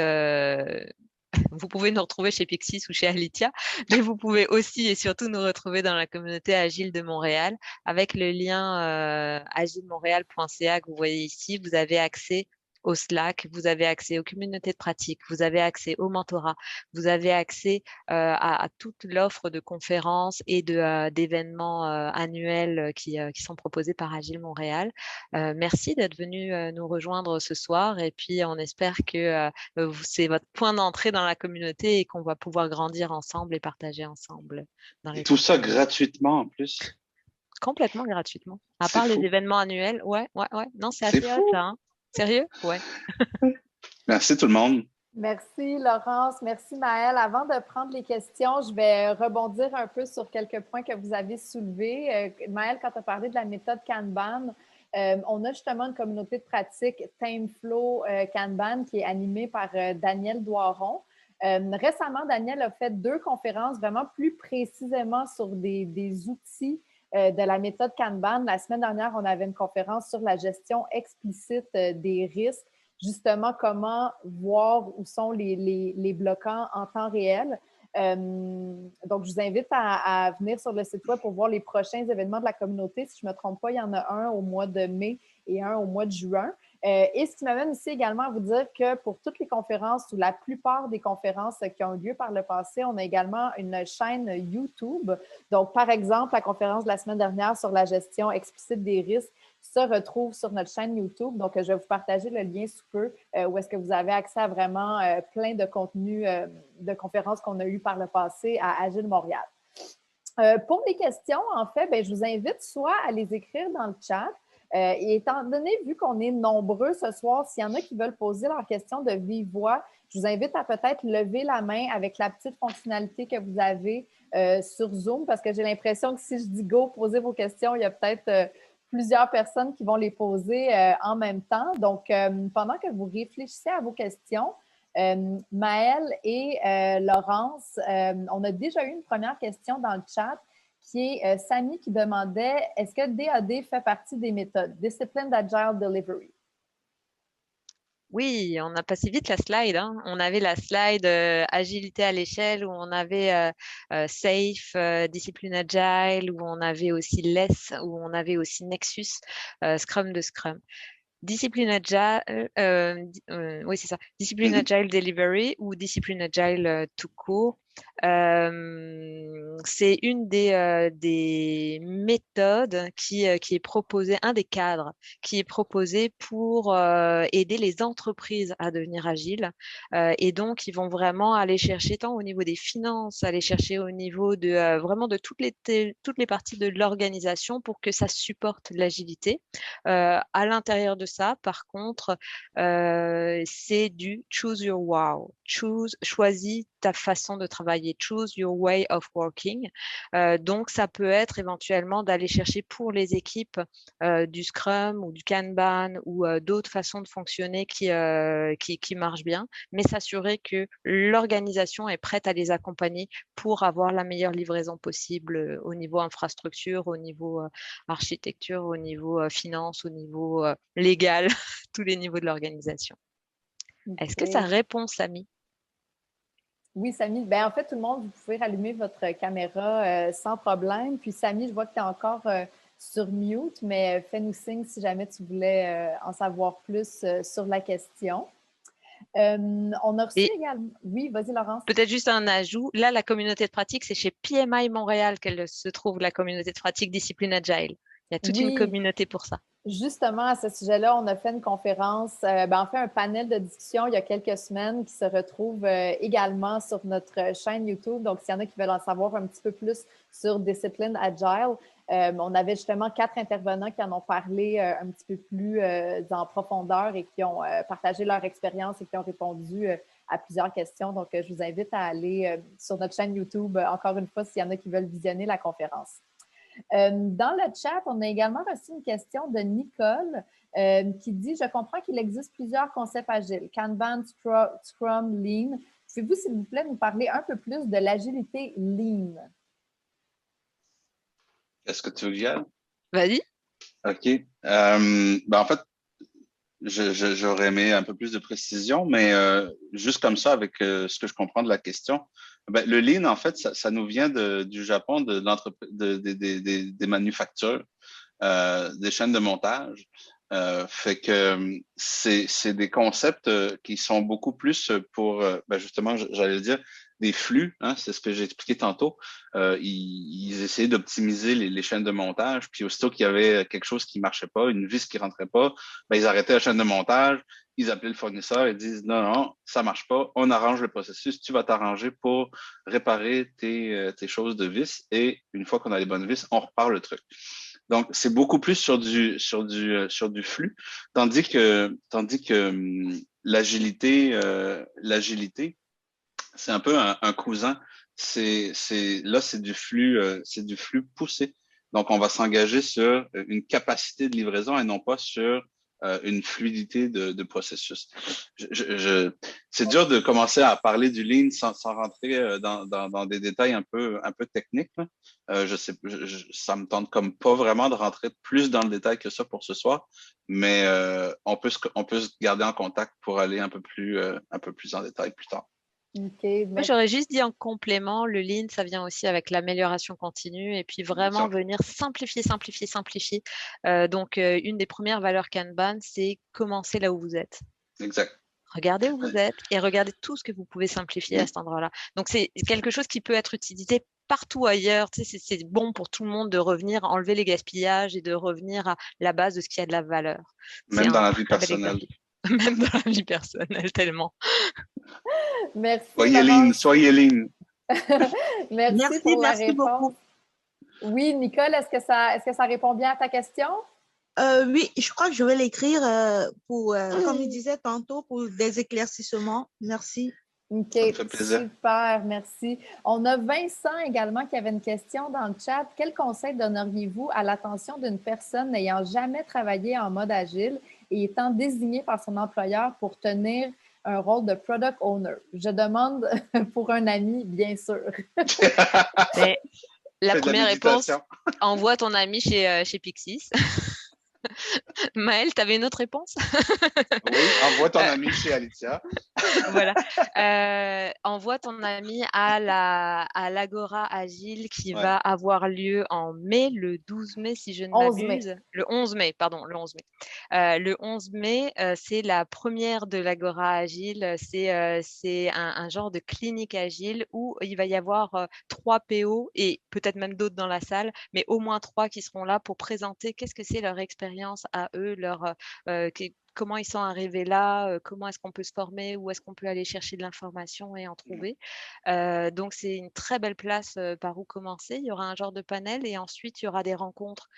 Vous pouvez nous retrouver chez Pixis ou chez Alitia, mais vous pouvez aussi et surtout nous retrouver dans la communauté Agile de Montréal avec le lien agilemontréal.ca que vous voyez ici. Vous avez accès au Slack, vous avez accès aux communautés de pratique, vous avez accès au mentorat, vous avez accès à toute l'offre de conférences et d'événements annuels qui sont proposés par Agile Montréal. Merci d'être venu nous rejoindre ce soir et puis on espère que c'est votre point d'entrée dans la communauté et qu'on va pouvoir grandir ensemble et partager ensemble. Et tout ça gratuitement en plus. Complètement gratuitement. À part les événements annuels. Ouais. Non, c'est assez hot, ça. Hein? Sérieux? Ouais. Merci tout le monde. Merci Laurence, merci Maëlle. Avant de prendre les questions, je vais rebondir un peu sur quelques points que vous avez soulevés. Maëlle, quand tu as parlé de la méthode Kanban, on a justement une communauté de pratique Timeflow Kanban qui est animée par Daniel Doiron. Récemment, Daniel a fait 2 conférences vraiment plus précisément sur des outils de la méthode Kanban. La semaine dernière, on avait une conférence sur la gestion explicite des risques, justement comment voir où sont les bloquants en temps réel. Donc, je vous invite à venir sur le site web pour voir les prochains événements de la communauté. Si je ne me trompe pas, il y en a un au mois de mai et un au mois de juin. Et ce qui m'amène aussi également à vous dire que pour toutes les conférences ou la plupart des conférences qui ont eu lieu par le passé, on a également une chaîne YouTube. Donc, par exemple, la conférence de la semaine dernière sur la gestion explicite des risques se retrouve sur notre chaîne YouTube. Donc, je vais vous partager le lien sous peu où est-ce que vous avez accès à vraiment plein de contenus de conférences qu'on a eues par le passé à Agile Montréal. Pour les questions, en fait, je vous invite soit à les écrire dans le chat, et étant donné, vu qu'on est nombreux ce soir, s'il y en a qui veulent poser leurs questions de vive voix, je vous invite à peut-être lever la main avec la petite fonctionnalité que vous avez sur Zoom, parce que j'ai l'impression que si je dis go, posez vos questions, il y a peut-être plusieurs personnes qui vont les poser en même temps. Donc, pendant que vous réfléchissez à vos questions, Maëlle et Laurence, on a déjà eu une première question dans le chat qui est Samy qui demandait « Est-ce que DAD fait partie des méthodes? Disciplined Agile Delivery ». Oui, on a passé vite la slide, hein. On avait la slide agilité à l'échelle où on avait Safe, discipline agile, où on avait aussi Less, où on avait aussi Nexus, Scrum de Scrum. Discipline agile, oui c'est ça, discipline agile delivery ou discipline agile tout court. C'est une des méthodes qui est proposée, un des cadres qui est proposé pour aider les entreprises à devenir agiles. Et donc, ils vont vraiment aller chercher tant au niveau des finances, aller chercher au niveau de vraiment de toutes les parties de l'organisation pour que ça supporte l'agilité. À l'intérieur de ça, par contre, c'est du choose your wow. Choisis ta façon de travailler. Choose your way of working. Donc, ça peut être éventuellement d'aller chercher pour les équipes du Scrum ou du Kanban ou d'autres façons de fonctionner qui marchent bien, mais s'assurer que l'organisation est prête à les accompagner pour avoir la meilleure livraison possible au niveau infrastructure, au niveau architecture, au niveau finance, au niveau légal, tous les niveaux de l'organisation. Okay. Est-ce que ça répond, Samy? Oui, Samy. Ben, en fait, tout le monde, vous pouvez rallumer votre caméra sans problème. Puis, Samy, je vois que tu es encore sur mute, mais fais-nous signe si jamais tu voulais en savoir plus sur la question. On a reçu également… Oui, vas-y, Laurence. Peut-être juste un ajout. Là, la communauté de pratique, c'est chez PMI Montréal qu'elle se trouve, la communauté de pratique Discipline Agile. Il y a toute une communauté pour ça. Justement, à ce sujet-là, on a fait une conférence, on fait un panel de discussion il y a quelques semaines qui se retrouve également sur notre chaîne YouTube. Donc, s'il y en a qui veulent en savoir un petit peu plus sur Discipline Agile, on avait justement 4 intervenants qui en ont parlé un petit peu plus en profondeur et qui ont partagé leur expérience et qui ont répondu à plusieurs questions. Donc, je vous invite à aller sur notre chaîne YouTube, encore une fois, s'il y en a qui veulent visionner la conférence. Dans le chat, on a également reçu une question de Nicole qui dit « Je comprends qu'il existe plusieurs concepts agiles, Kanban, Scrum, Lean. Pouvez-vous, s'il vous plaît, nous parler un peu plus de l'agilité Lean? » Est-ce que tu veux que j'y aille? Vas-y. OK. En fait, j'aurais aimé un peu plus de précision, mais juste comme ça, avec ce que je comprends de la question, le Lean, en fait, ça nous vient du Japon, de l'entreprise, des manufactures, des chaînes de montage. Fait que c'est des concepts qui sont beaucoup plus pour, justement, j'allais dire, des flux, hein, c'est ce que j'ai expliqué tantôt. Ils essayaient d'optimiser les chaînes de montage, puis aussitôt qu'il y avait quelque chose qui marchait pas, une vis qui rentrait pas, ils arrêtaient la chaîne de montage, ils appelaient le fournisseur et disent non, ça marche pas, on arrange le processus, tu vas t'arranger pour réparer tes choses de vis, et une fois qu'on a les bonnes vis, on repart le truc. Donc, c'est beaucoup plus sur du flux, tandis que l'agilité, c'est un peu un cousin. Là, c'est du flux poussé. Donc, on va s'engager sur une capacité de livraison et non pas sur une fluidité de processus. C'est dur de commencer à parler du Lean sans rentrer dans des détails un peu techniques. Ça me tente comme pas vraiment de rentrer plus dans le détail que ça pour ce soir, mais on peut se garder en contact pour aller un peu plus en détail plus tard. Okay, moi, j'aurais juste dit en complément, le Lean, ça vient aussi avec l'amélioration continue et puis vraiment venir simplifier. Donc, une des premières valeurs Kanban, c'est commencer là où vous êtes. Exact. Regardez où vous êtes et regardez tout ce que vous pouvez simplifier à cet endroit-là. Donc, c'est quelque chose qui peut être utilisé partout ailleurs. Tu sais, c'est bon pour tout le monde de revenir, enlever les gaspillages et de revenir à la base de ce qui a de la valeur. Même dans la vie personnelle. Même dans la vie personnelle, tellement. Merci. Soyez Lean. Merci pour la réponse. Beaucoup. Oui, Nicole, est-ce que ça répond bien à ta question? Oui, je crois que je vais l'écrire pour, comme il disait tantôt, pour des éclaircissements. Merci. OK, Ça me fait plaisir. super, merci. On a Vincent également qui avait une question dans le chat. Quel conseil donneriez-vous à l'attention d'une personne n'ayant jamais travaillé en mode agile et étant désignée par son employeur pour tenir un rôle de product owner? Je demande pour un ami, bien sûr. Mais la Fais de la première réponse, méditation. envoie ton ami chez Pixis. Maëlle, tu avais une autre réponse? Oui, envoie ton Euh, ami chez Alicia. Voilà. Envoie ton ami à l'Agora Agile qui Ouais. va avoir lieu en mai, le 12 mai, si je ne 11 mai. m'abuse. Le 11 mai, pardon, le 11 mai. Le 11 mai, c'est la première de l'Agora Agile. C'est un genre de clinique agile où il va y avoir 3 PO et peut-être même d'autres dans la salle, mais au moins 3 qui seront là pour présenter qu'est-ce que c'est leur expérience à eux, comment ils sont arrivés là, comment est-ce qu'on peut se former, où est-ce qu'on peut aller chercher de l'information et en trouver. Donc c'est une très belle place par où commencer. Il y aura un genre de panel et ensuite il y aura des rencontres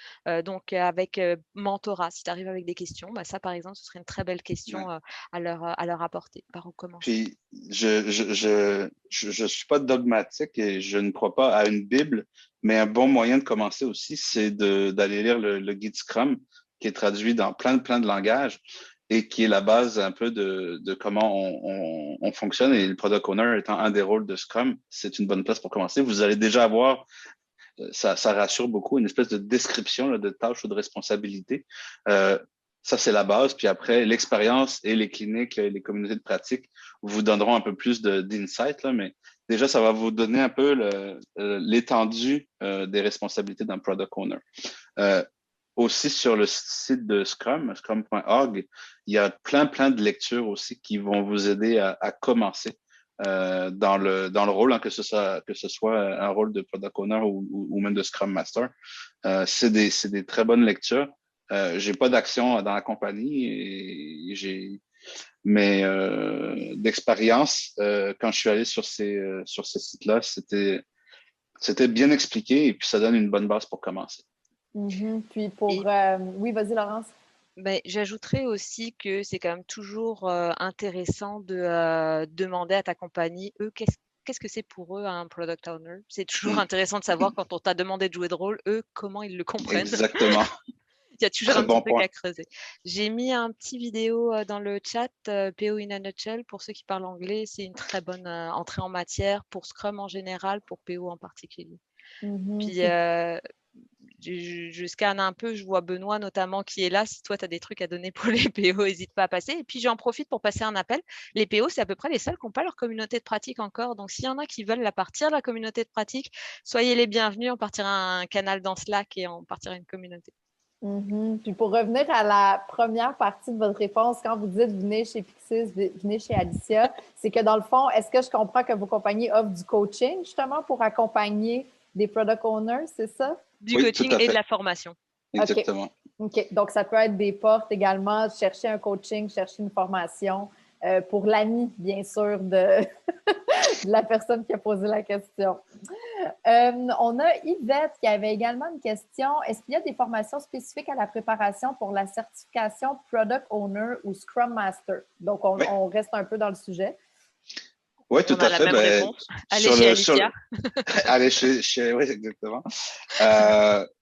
donc avec mentorat. Si tu arrives avec des questions, bah, ça par exemple, ce serait une très belle question Ouais. à leur apporter. Par où commencer? Puis, je suis pas dogmatique et je ne crois pas à une Bible, mais un bon moyen de commencer aussi, c'est d'aller lire le guide Scrum, qui est traduit dans plein de langages et qui est la base un peu de comment on fonctionne. Et le product owner étant un des rôles de Scrum, c'est une bonne place pour commencer. Vous allez déjà avoir, ça rassure beaucoup, une espèce de description là, de tâches ou de responsabilités. Euh, Ça, c'est la base. Puis après, l'expérience et les cliniques, les communautés de pratique vous donneront un peu plus d'insight, là, mais déjà, ça va vous donner un peu l'étendue des responsabilités d'un product owner. Euh, Aussi, sur le site de Scrum, scrum.org, il y a plein de lectures aussi qui vont vous aider à commencer dans le rôle, hein, que ce soit un rôle de product owner ou même de Scrum Master. C'est des très bonnes lectures. J'ai pas d'action dans la compagnie mais d'expérience, quand je suis allé sur ces sites-là, c'était bien expliqué et puis ça donne une bonne base pour commencer. Puis pour... Et oui, vas-y, Laurence. ben, j'ajouterais aussi que c'est quand même toujours intéressant de demander à ta compagnie, eux, qu'est-ce que c'est pour eux un product owner? C'est toujours intéressant de savoir quand on t'a demandé de jouer de rôle, eux, comment ils le comprennent. Exactement. Il y a toujours Très un petit bon truc point. à creuser. J'ai mis un petit vidéo dans le chat, PO in a nutshell, pour ceux qui parlent anglais. C'est une très bonne entrée en matière pour Scrum en général, pour PO en particulier. Puis, je scanne un peu, je vois Benoît notamment qui est là. Si toi, tu as des trucs à donner pour les PO, n'hésite pas à passer. Et puis, j'en profite pour passer un appel. Les PO, c'est à peu près les seuls qui n'ont pas leur communauté de pratique encore. Donc, s'il y en a qui veulent la partir, la communauté de pratique, soyez les bienvenus. On partira un canal dans Slack et on partira une communauté. Puis pour revenir à la première partie de votre réponse, quand vous dites venez chez Pixis, venez chez Alicia, c'est que dans le fond, est-ce que je comprends que vos compagnies offrent du coaching justement pour accompagner des product owners, c'est ça? Du Oui, tout coaching à et de fait. la formation. Exactement. OK. Donc, ça peut être des portes également, chercher un coaching, chercher une formation pour l'ami, bien sûr, de la personne qui a posé la question. On a Yvette qui avait également une question. Est-ce qu'il y a des formations spécifiques à la préparation pour la certification Product Owner ou Scrum Master? Donc, on reste un peu dans le sujet. Oui, tout On a à la fait. même réponse. Allez Sur chez le, sur Alicia. Allez oui, exactement.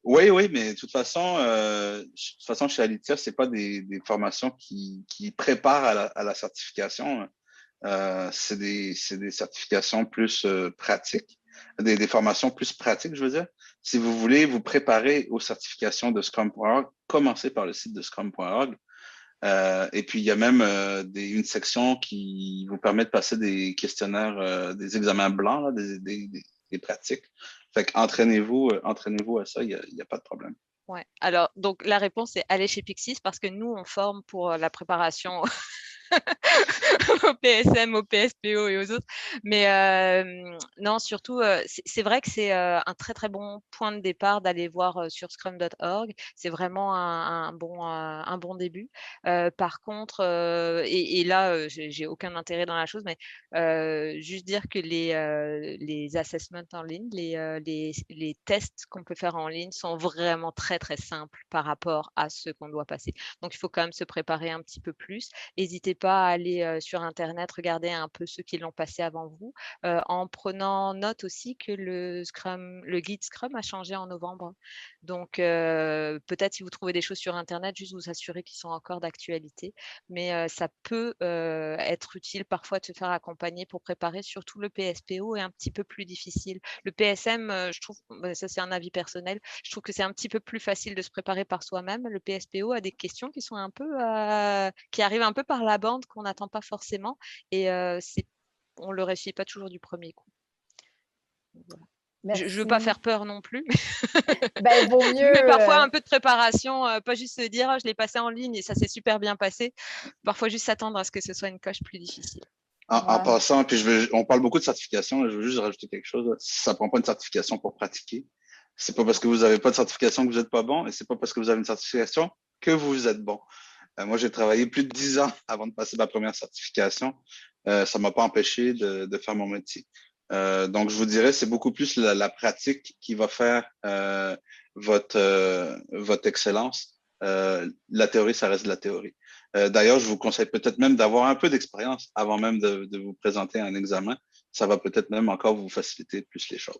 Oui, mais de toute façon, chez Alicia, c'est pas des formations qui préparent à la certification. C'est des certifications plus pratiques, des formations plus pratiques, je veux dire. Si vous voulez vous préparer aux certifications de Scrum.org, commencez par le site de Scrum.org. Et puis, il y a même une section qui vous permet de passer des questionnaires, des examens blancs, là, des pratiques. Fait qu'entraînez-vous à ça, il y a pas de problème. Ouais. Alors, donc la réponse est aller chez Pixis parce que nous, on forme pour la préparation au PSM, au PSPO et aux autres. Mais non, surtout, c'est vrai que c'est un très bon point de départ d'aller voir sur scrum.org. C'est vraiment un bon début. Par contre, et là, j'ai aucun intérêt dans la chose, mais juste dire que les assessments en ligne, les tests qu'on peut faire en ligne sont vraiment très simples par rapport à ceux qu'on doit passer. Donc, il faut quand même se préparer un petit peu plus. N'hésitez pas aller sur Internet, regarder un peu ceux qui l'ont passé avant vous, en prenant note aussi que le guide Scrum a changé en novembre. Donc, peut-être si vous trouvez des choses sur Internet, juste vous assurer qu'ils sont encore d'actualité. Mais ça peut être utile parfois de se faire accompagner pour préparer. Surtout le PSPO est un petit peu plus difficile. Le PSM, je trouve, ça c'est un avis personnel, je trouve que c'est un petit peu plus facile de se préparer par soi-même. Le PSPO a des questions qui sont un peu, qui arrivent un peu par la bande, qu'on n'attend pas forcément. Et on ne le réussit pas toujours du premier coup. Voilà. Je ne veux pas faire peur non plus, Ben, vaut mieux, mais parfois un peu de préparation, pas juste se dire je l'ai passé en ligne et ça s'est super bien passé. Parfois juste s'attendre à ce que ce soit une coche plus difficile. En passant, puis on parle beaucoup de certification, je veux juste rajouter quelque chose. Ça ne prend pas une certification pour pratiquer. C'est pas parce que vous n'avez pas de certification que vous n'êtes pas bon et c'est pas parce que vous avez une certification que vous êtes bon. Moi, j'ai travaillé plus de 10 ans avant de passer ma première certification. Ça ne m'a pas empêché de faire mon métier. Donc, je vous dirais, c'est beaucoup plus la pratique qui va faire votre excellence. La théorie, ça reste de la théorie. D'ailleurs, je vous conseille peut-être même d'avoir un peu d'expérience avant même de vous présenter à un examen. Ça va peut-être même encore vous faciliter plus les choses.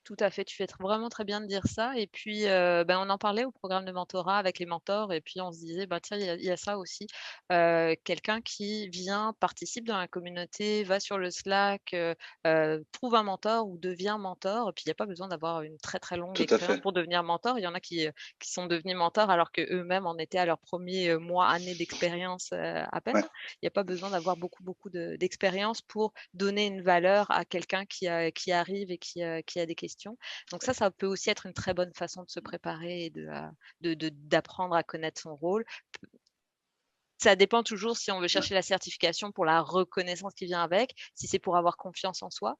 Tout à fait, tu fais vraiment très bien de dire ça. Et puis, on en parlait au programme de mentorat avec les mentors. Et puis, on se disait, tiens, il y a ça aussi. Quelqu'un qui vient, participe dans la communauté, va sur le Slack, trouve un mentor ou devient mentor. Et puis, il n'y a pas besoin d'avoir une très, très longue expérience pour devenir mentor. Il y en a qui sont devenus mentors alors qu'eux-mêmes en étaient à leur premier mois, année d'expérience à peine. Ouais. Il n'y a pas besoin d'avoir beaucoup d'expérience pour donner une valeur à quelqu'un qui arrive et qui a des questions. Donc ça peut aussi être une très bonne façon de se préparer et d'apprendre à connaître son rôle. Ça dépend toujours si on veut chercher la certification pour la reconnaissance qui vient avec, si c'est pour avoir confiance en soi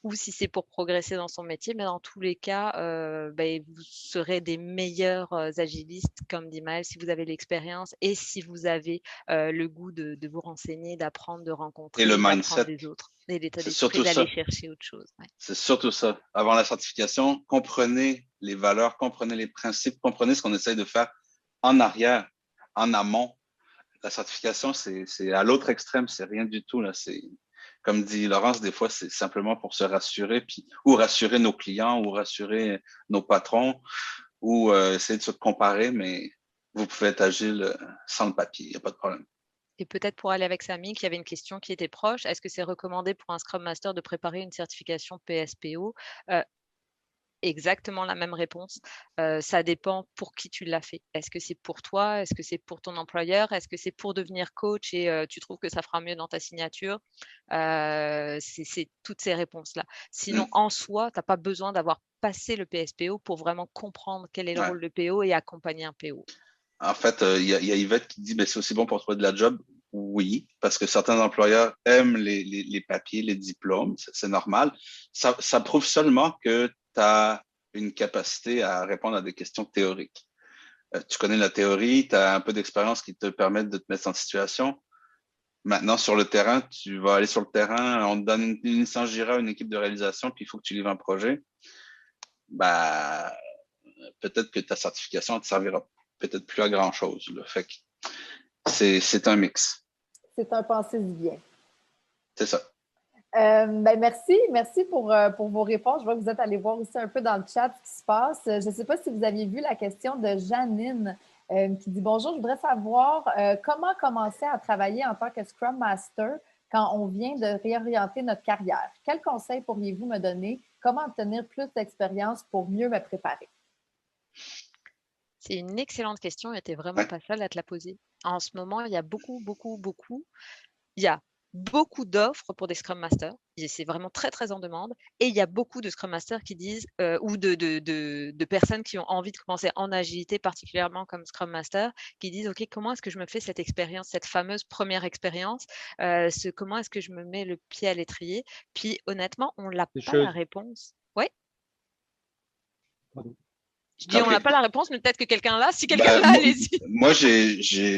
ou si c'est pour progresser dans son métier. Mais dans tous les cas, vous serez des meilleurs agilistes, comme dit Maëlle, si vous avez l'expérience et si vous avez le goût de vous renseigner, d'apprendre, de rencontrer, et le d'apprendre mindset. des autres. Et l'état C'est d'esprit surtout d'aller ça. chercher autre chose. Ouais. C'est surtout ça. Avant la certification, comprenez les valeurs, comprenez les principes, comprenez ce qu'on essaye de faire en arrière, en amont. La certification, c'est à l'autre extrême, c'est rien du tout. Là. C'est, comme dit Laurence, des fois, c'est simplement pour se rassurer, ou rassurer nos clients, ou rassurer nos patrons, ou essayer de se comparer, mais vous pouvez être agile sans le papier, il n'y a pas de problème. Et peut-être pour aller avec Samy, qui avait une question qui était proche, est-ce que c'est recommandé pour un Scrum Master de préparer une certification PSPO? Exactement la même réponse. Ça dépend pour qui tu l'as fait. Est-ce que c'est pour toi? Est-ce que c'est pour ton employeur? Est-ce que c'est pour devenir coach et tu trouves que ça fera mieux dans ta signature? C'est toutes ces réponses-là. Sinon, en soi, tu n'as pas besoin d'avoir passé le PSPO pour vraiment comprendre quel est le rôle de PO et accompagner un PO. En fait, il y a Yvette qui dit c'est aussi bon pour trouver de la job. Oui, parce que certains employeurs aiment les papiers, les diplômes, c'est normal. Ça prouve seulement que tu as une capacité à répondre à des questions théoriques. Tu connais la théorie, tu as un peu d'expérience qui te permet de te mettre en situation. Maintenant, sur le terrain, tu vas aller sur le terrain, on te donne une licence Jira, une équipe de réalisation, puis il faut que tu livres un projet. Peut-être que ta certification ne te servira peut-être plus à grand-chose. Fait que c'est un mix. C'est un pensez-y-bien. C'est ça. Merci pour vos réponses. Je vois que vous êtes allés voir aussi un peu dans le chat ce qui se passe. Je ne sais pas si vous aviez vu la question de Janine qui dit « Bonjour, je voudrais savoir comment commencer à travailler en tant que Scrum Master quand on vient de réorienter notre carrière. Quels conseils pourriez-vous me donner? Comment obtenir plus d'expérience pour mieux me préparer? » C'est une excellente question. Elle n'était vraiment pas seule à te la poser. En ce moment, il y a il y a beaucoup d'offres pour des Scrum Masters. C'est vraiment très, très en demande. Et il y a beaucoup de Scrum Masters qui disent, ou de personnes qui ont envie de commencer en agilité, particulièrement comme Scrum Master, qui disent, OK, comment est-ce que je me fais cette expérience, cette fameuse première expérience? Comment est-ce que je me mets le pied à l'étrier? Puis honnêtement, on n'a pas la réponse. Oui? Je dis, on n'a pas la réponse, mais peut-être que quelqu'un l'a. Si quelqu'un l'a, allez-y. Moi, j'ai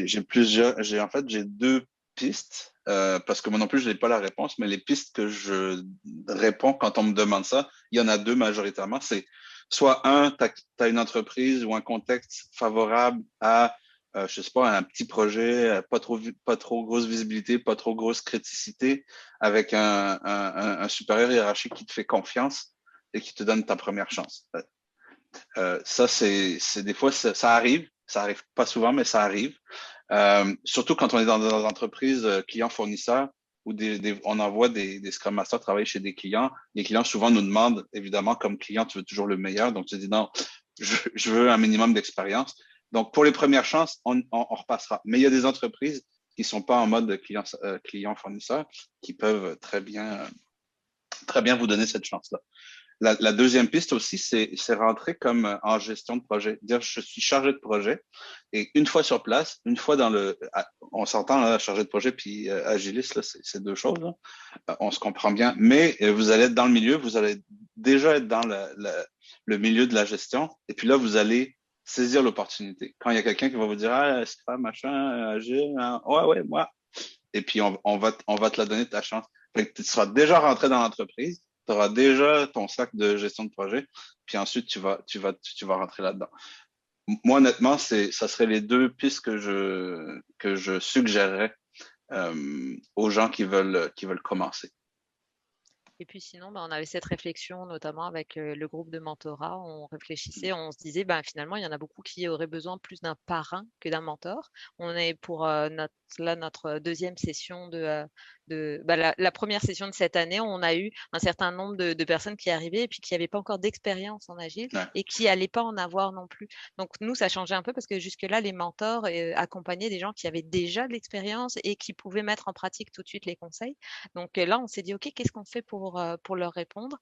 deux pistes, parce que moi non plus, je n'ai pas la réponse, mais les pistes que je réponds quand on me demande ça, il y en a deux majoritairement. C'est soit tu as une entreprise ou un contexte favorable à je sais pas, un petit projet, pas trop grosse visibilité, pas trop grosse criticité, avec un supérieur hiérarchique qui te fait confiance et qui te donne ta première chance. Ça, c'est des fois, ça arrive. Ça arrive pas souvent, mais ça arrive. Surtout quand on est dans des entreprises clients-fournisseurs où on envoie des Scrum Masters travailler chez des clients. Les clients souvent nous demandent, évidemment, comme client, tu veux toujours le meilleur. Donc, tu dis non, je veux un minimum d'expérience. Donc, pour les premières chances, on repassera. Mais il y a des entreprises qui sont pas en mode client-fournisseur qui peuvent très bien vous donner cette chance-là. La deuxième piste aussi, c'est rentrer comme en gestion de projet. Dire, je suis chargé de projet et une fois sur place, une fois on s'entend là, chargé de projet puis agiliste, là, c'est deux choses. Là. On se comprend bien, mais vous allez être dans le milieu, vous allez déjà être dans le milieu de la gestion et puis là, vous allez saisir l'opportunité. Quand il y a quelqu'un qui va vous dire, ah, c'est pas machin, agile, hein, ouais, moi. Et puis, on va te la donner ta chance. Fait que tu seras déjà rentré dans l'entreprise. Tu auras déjà ton sac de gestion de projet, puis ensuite tu vas rentrer là-dedans. Moi, honnêtement, ça serait les deux pistes que je suggérerais aux gens qui veulent commencer. Et puis sinon, on avait cette réflexion, notamment avec le groupe de mentorat. On réfléchissait, on se disait, finalement, il y en a beaucoup qui auraient besoin plus d'un parrain que d'un mentor. On est pour notre deuxième session la première session de cette année, on a eu un certain nombre de personnes qui arrivaient et puis qui n'avaient pas encore d'expérience en agile et qui n'allaient pas en avoir non plus. Donc nous, ça changeait un peu parce que jusque-là, les mentors accompagnaient des gens qui avaient déjà de l'expérience et qui pouvaient mettre en pratique tout de suite les conseils. Donc là, on s'est dit, OK, qu'est-ce qu'on fait pour leur répondre?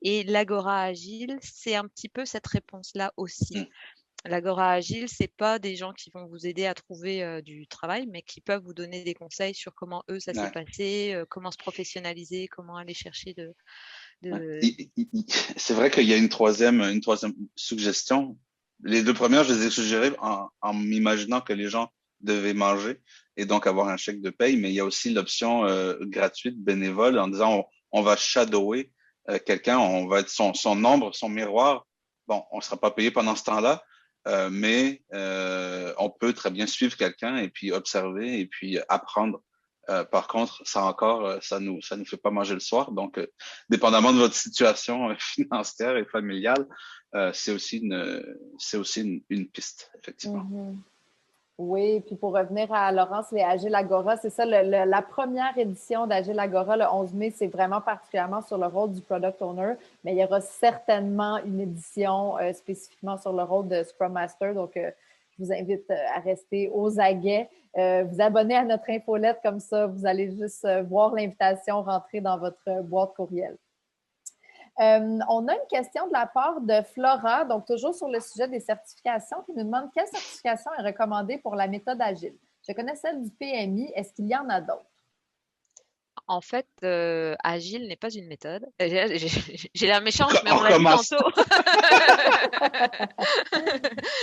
Et l'Agora Agile, c'est un petit peu cette réponse-là aussi. L'Agora Agile, ce n'est pas des gens qui vont vous aider à trouver du travail, mais qui peuvent vous donner des conseils sur comment eux, ça s'est passé, comment se professionnaliser, comment aller chercher C'est vrai qu'il y a une troisième suggestion. Les deux premières, je les ai suggérées en m'imaginant que les gens devaient manger et donc avoir un chèque de paye, mais il y a aussi l'option gratuite, bénévole, en disant on va shadower quelqu'un, on va être son ombre, son miroir. Bon, on ne sera pas payé pendant ce temps-là, mais on peut très bien suivre quelqu'un et puis observer et puis apprendre. Par contre, ça nous fait pas manger le soir. Donc, dépendamment de votre situation financière et familiale, c'est aussi une piste, effectivement. Mm-hmm. Oui, puis pour revenir à Laurence, les Agile Agora, c'est ça, la première édition d'Agile Agora, le 11 mai, c'est vraiment particulièrement sur le rôle du Product Owner, mais il y aura certainement une édition spécifiquement sur le rôle de Scrum Master, donc je vous invite à rester aux aguets, vous abonner à notre infolette, comme ça, vous allez juste voir l'invitation rentrer dans votre boîte courriel. On a une question de la part de Flora, donc toujours sur le sujet des certifications, qui nous demande quelle certification est recommandée pour la méthode agile. Je connais celle du PMI, est-ce qu'il y en a d'autres? En fait, agile n'est pas une méthode. J'ai l'air méchante, mais on l'a dit tantôt.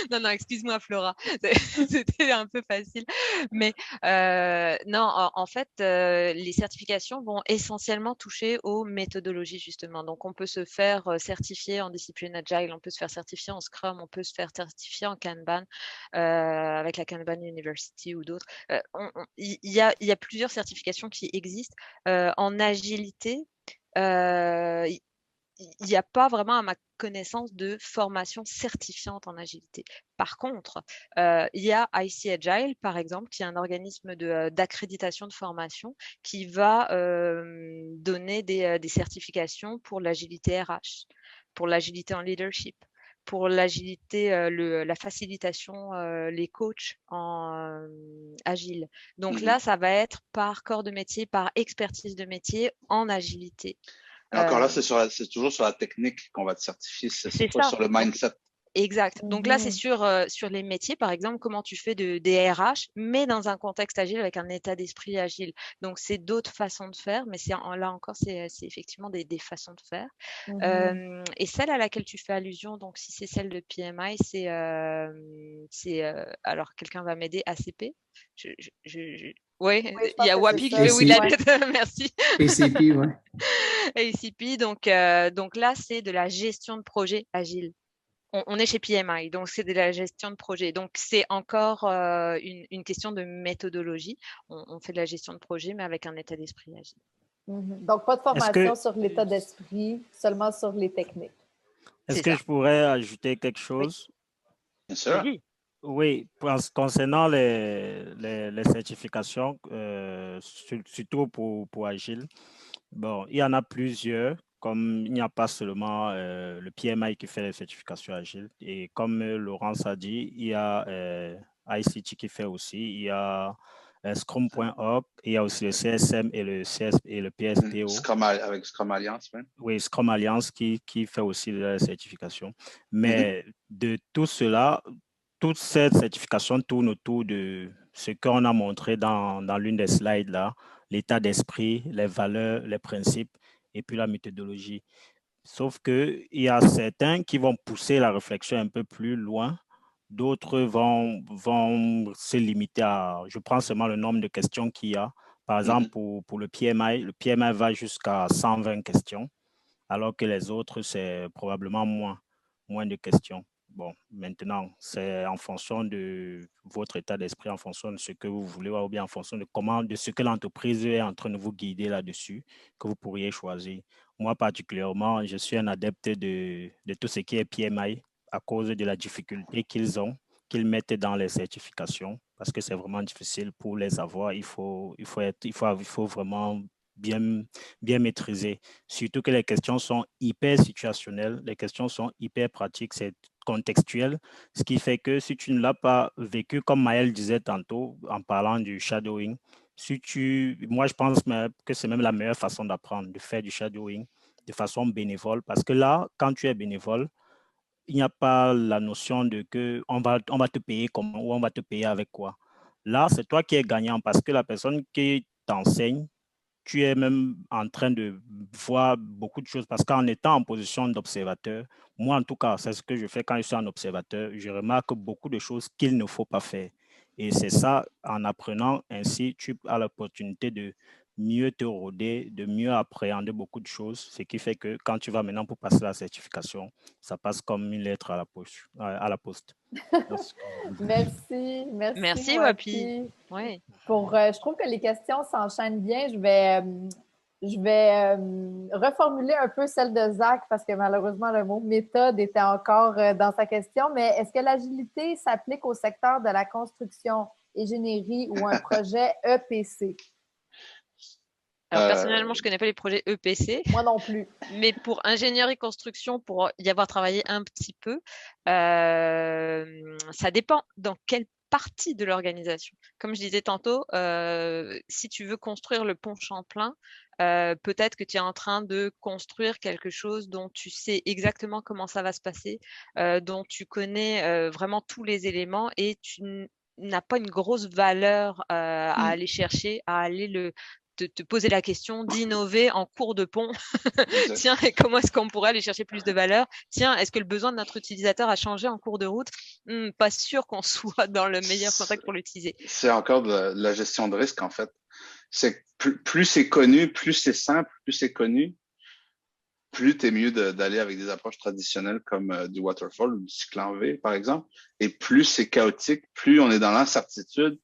Non, excuse-moi, Flora. C'était un peu facile. Mais non, en fait, les certifications vont essentiellement toucher aux méthodologies, justement. Donc, on peut se faire certifier en discipline agile, on peut se faire certifier en Scrum, on peut se faire certifier en Kanban avec la Kanban University ou d'autres. Il y a plusieurs certifications qui existent. En agilité, il n'y a pas vraiment, à ma connaissance, de formation certifiante en agilité. Par contre, il y a IC Agile, par exemple, qui est un organisme d'accréditation de formation qui va donner des certifications pour l'agilité RH, pour l'agilité en leadership, pour l'agilité, la facilitation, les coachs en agile. Donc là, ça va être par corps de métier, par expertise de métier en agilité. Et encore là, c'est toujours sur la technique qu'on va te certifier, c'est pas sur le mindset. Exact. Donc là, c'est sur les métiers, par exemple, comment tu fais des RH, mais dans un contexte agile avec un état d'esprit agile. Donc, c'est d'autres façons de faire, mais là encore, c'est effectivement des façons de faire. Et celle à laquelle tu fais allusion, donc si c'est celle de PMI, c'est alors quelqu'un va m'aider, ACP. Oui, il y a Wapi qui fait oui la tête, merci. ACP, ouais. ACP, donc là, c'est de la gestion de projet agile. On est chez PMI, donc c'est de la gestion de projet. Donc, c'est encore une question de méthodologie. On fait de la gestion de projet, mais avec un état d'esprit agile. Donc, pas de formation sur l'état d'esprit, seulement sur les techniques. Est-ce que je pourrais ajouter quelque chose? Bien sûr. Oui, concernant les certifications, surtout pour Agile, bon, il y en a plusieurs, comme il n'y a pas seulement le PMI qui fait les certifications Agile, et comme Laurence a dit, il y a ICT qui fait aussi, il y a Scrum.org, il y a aussi le CSM et le PSPO. Avec Scrum Alliance, oui. Oui, Scrum Alliance qui fait aussi la certification. Mais de tout cela, toute cette certification tourne autour de ce qu'on a montré dans l'une des slides là, l'état d'esprit, les valeurs, les principes et puis la méthodologie. Sauf qu'il y a certains qui vont pousser la réflexion un peu plus loin, d'autres vont se limiter à, je prends seulement le nombre de questions qu'il y a. Par exemple, pour le PMI va jusqu'à 120 questions, alors que les autres, c'est probablement moins de questions. Bon, maintenant, c'est en fonction de votre état d'esprit, en fonction de ce que vous voulez, ou bien en fonction de ce que l'entreprise est en train de vous guider là-dessus, que vous pourriez choisir. Moi, particulièrement, je suis un adepte de tout ce qui est PMI à cause de la difficulté qu'ils mettent dans les certifications, parce que c'est vraiment difficile pour les avoir. Il faut vraiment bien maîtriser. Surtout que les questions sont hyper situationnelles, les questions sont hyper pratiques, c'est contextuel, ce qui fait que si tu ne l'as pas vécu, comme Maël disait tantôt en parlant du shadowing, moi je pense que c'est même la meilleure façon d'apprendre, de faire du shadowing de façon bénévole, parce que là, quand tu es bénévole, il n'y a pas la notion de que on va te payer comment ou on va te payer avec quoi. Là, c'est toi qui es gagnant parce que la personne qui t'enseigne, tu es même en train de voir beaucoup de choses parce qu'en étant en position d'observateur, moi en tout cas, c'est ce que je fais quand je suis en observateur, je remarque beaucoup de choses qu'il ne faut pas faire. Et c'est ça, en apprenant ainsi, tu as l'opportunité de mieux te rôder, de mieux appréhender beaucoup de choses, ce qui fait que quand tu vas maintenant pour passer la certification, ça passe comme une lettre à la poste. Merci, Wapi. Ouais. Je trouve que les questions s'enchaînent bien. Je vais reformuler un peu celle de Zach parce que malheureusement, le mot méthode était encore dans sa question. Mais est-ce que l'agilité s'applique au secteur de la construction, ingénierie ou un projet EPC? Alors, personnellement, je ne connais pas les projets EPC. Moi non plus. Mais pour ingénierie construction, pour y avoir travaillé un petit peu, ça dépend dans quelle partie de l'organisation. Comme je disais tantôt, si tu veux construire le pont Champlain, peut-être que tu es en train de construire quelque chose dont tu sais exactement comment ça va se passer, dont tu connais vraiment tous les éléments et tu n'as pas une grosse valeur à aller chercher, à aller te poser la question d'innover en cours de pont. Tiens, et comment est-ce qu'on pourrait aller chercher plus de valeur? Tiens, est-ce que le besoin de notre utilisateur a changé en cours de route? Pas sûr qu'on soit dans le meilleur contact pour l'utiliser. C'est encore de la gestion de risque, en fait. C'est plus c'est connu, plus c'est simple, plus c'est connu, plus t'es mieux d'aller avec des approches traditionnelles comme du waterfall ou du cycle en V, par exemple. Et plus c'est chaotique, plus on est dans l'incertitude,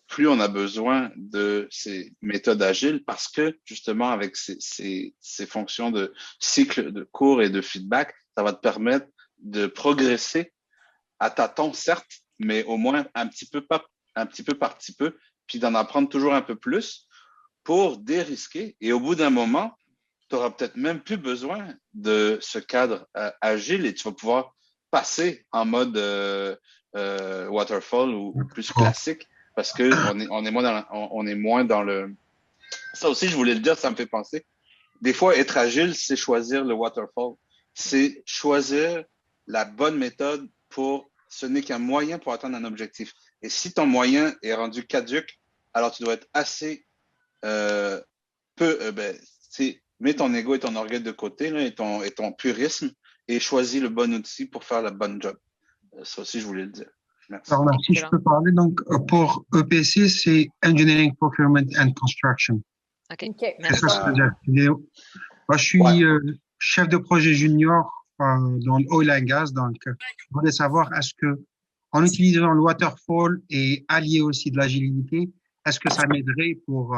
plus on a besoin de ces méthodes agiles parce que justement avec ces fonctions de cycle de cours et de feedback, ça va te permettre de progresser à tâtons, certes, mais au moins un petit peu par petit peu, puis d'en apprendre toujours un peu plus pour dérisquer. Et au bout d'un moment, tu n'auras peut-être même plus besoin de ce cadre agile et tu vas pouvoir passer en mode waterfall ou plus classique. Parce que on est moins dans le. Ça aussi, je voulais le dire, ça me fait penser. Des fois, être agile, c'est choisir le waterfall. C'est choisir la bonne méthode ce n'est qu'un moyen pour atteindre un objectif. Et si ton moyen est rendu caduque, alors tu dois être assez mets ton ego et ton orgueil de côté là, et ton purisme et choisis le bon outil pour faire la bonne job. Ça aussi, je voulais le dire. Merci. Alors, si je peux parler, donc, pour EPC, c'est Engineering, Procurement and Construction. OK. C'est ça que je veux dire. Moi, je suis chef de projet junior dans l'oil and gas. Donc, je voulais savoir, est-ce que en utilisant le waterfall et allié aussi de l'agilité, est-ce que ça m'aiderait pour...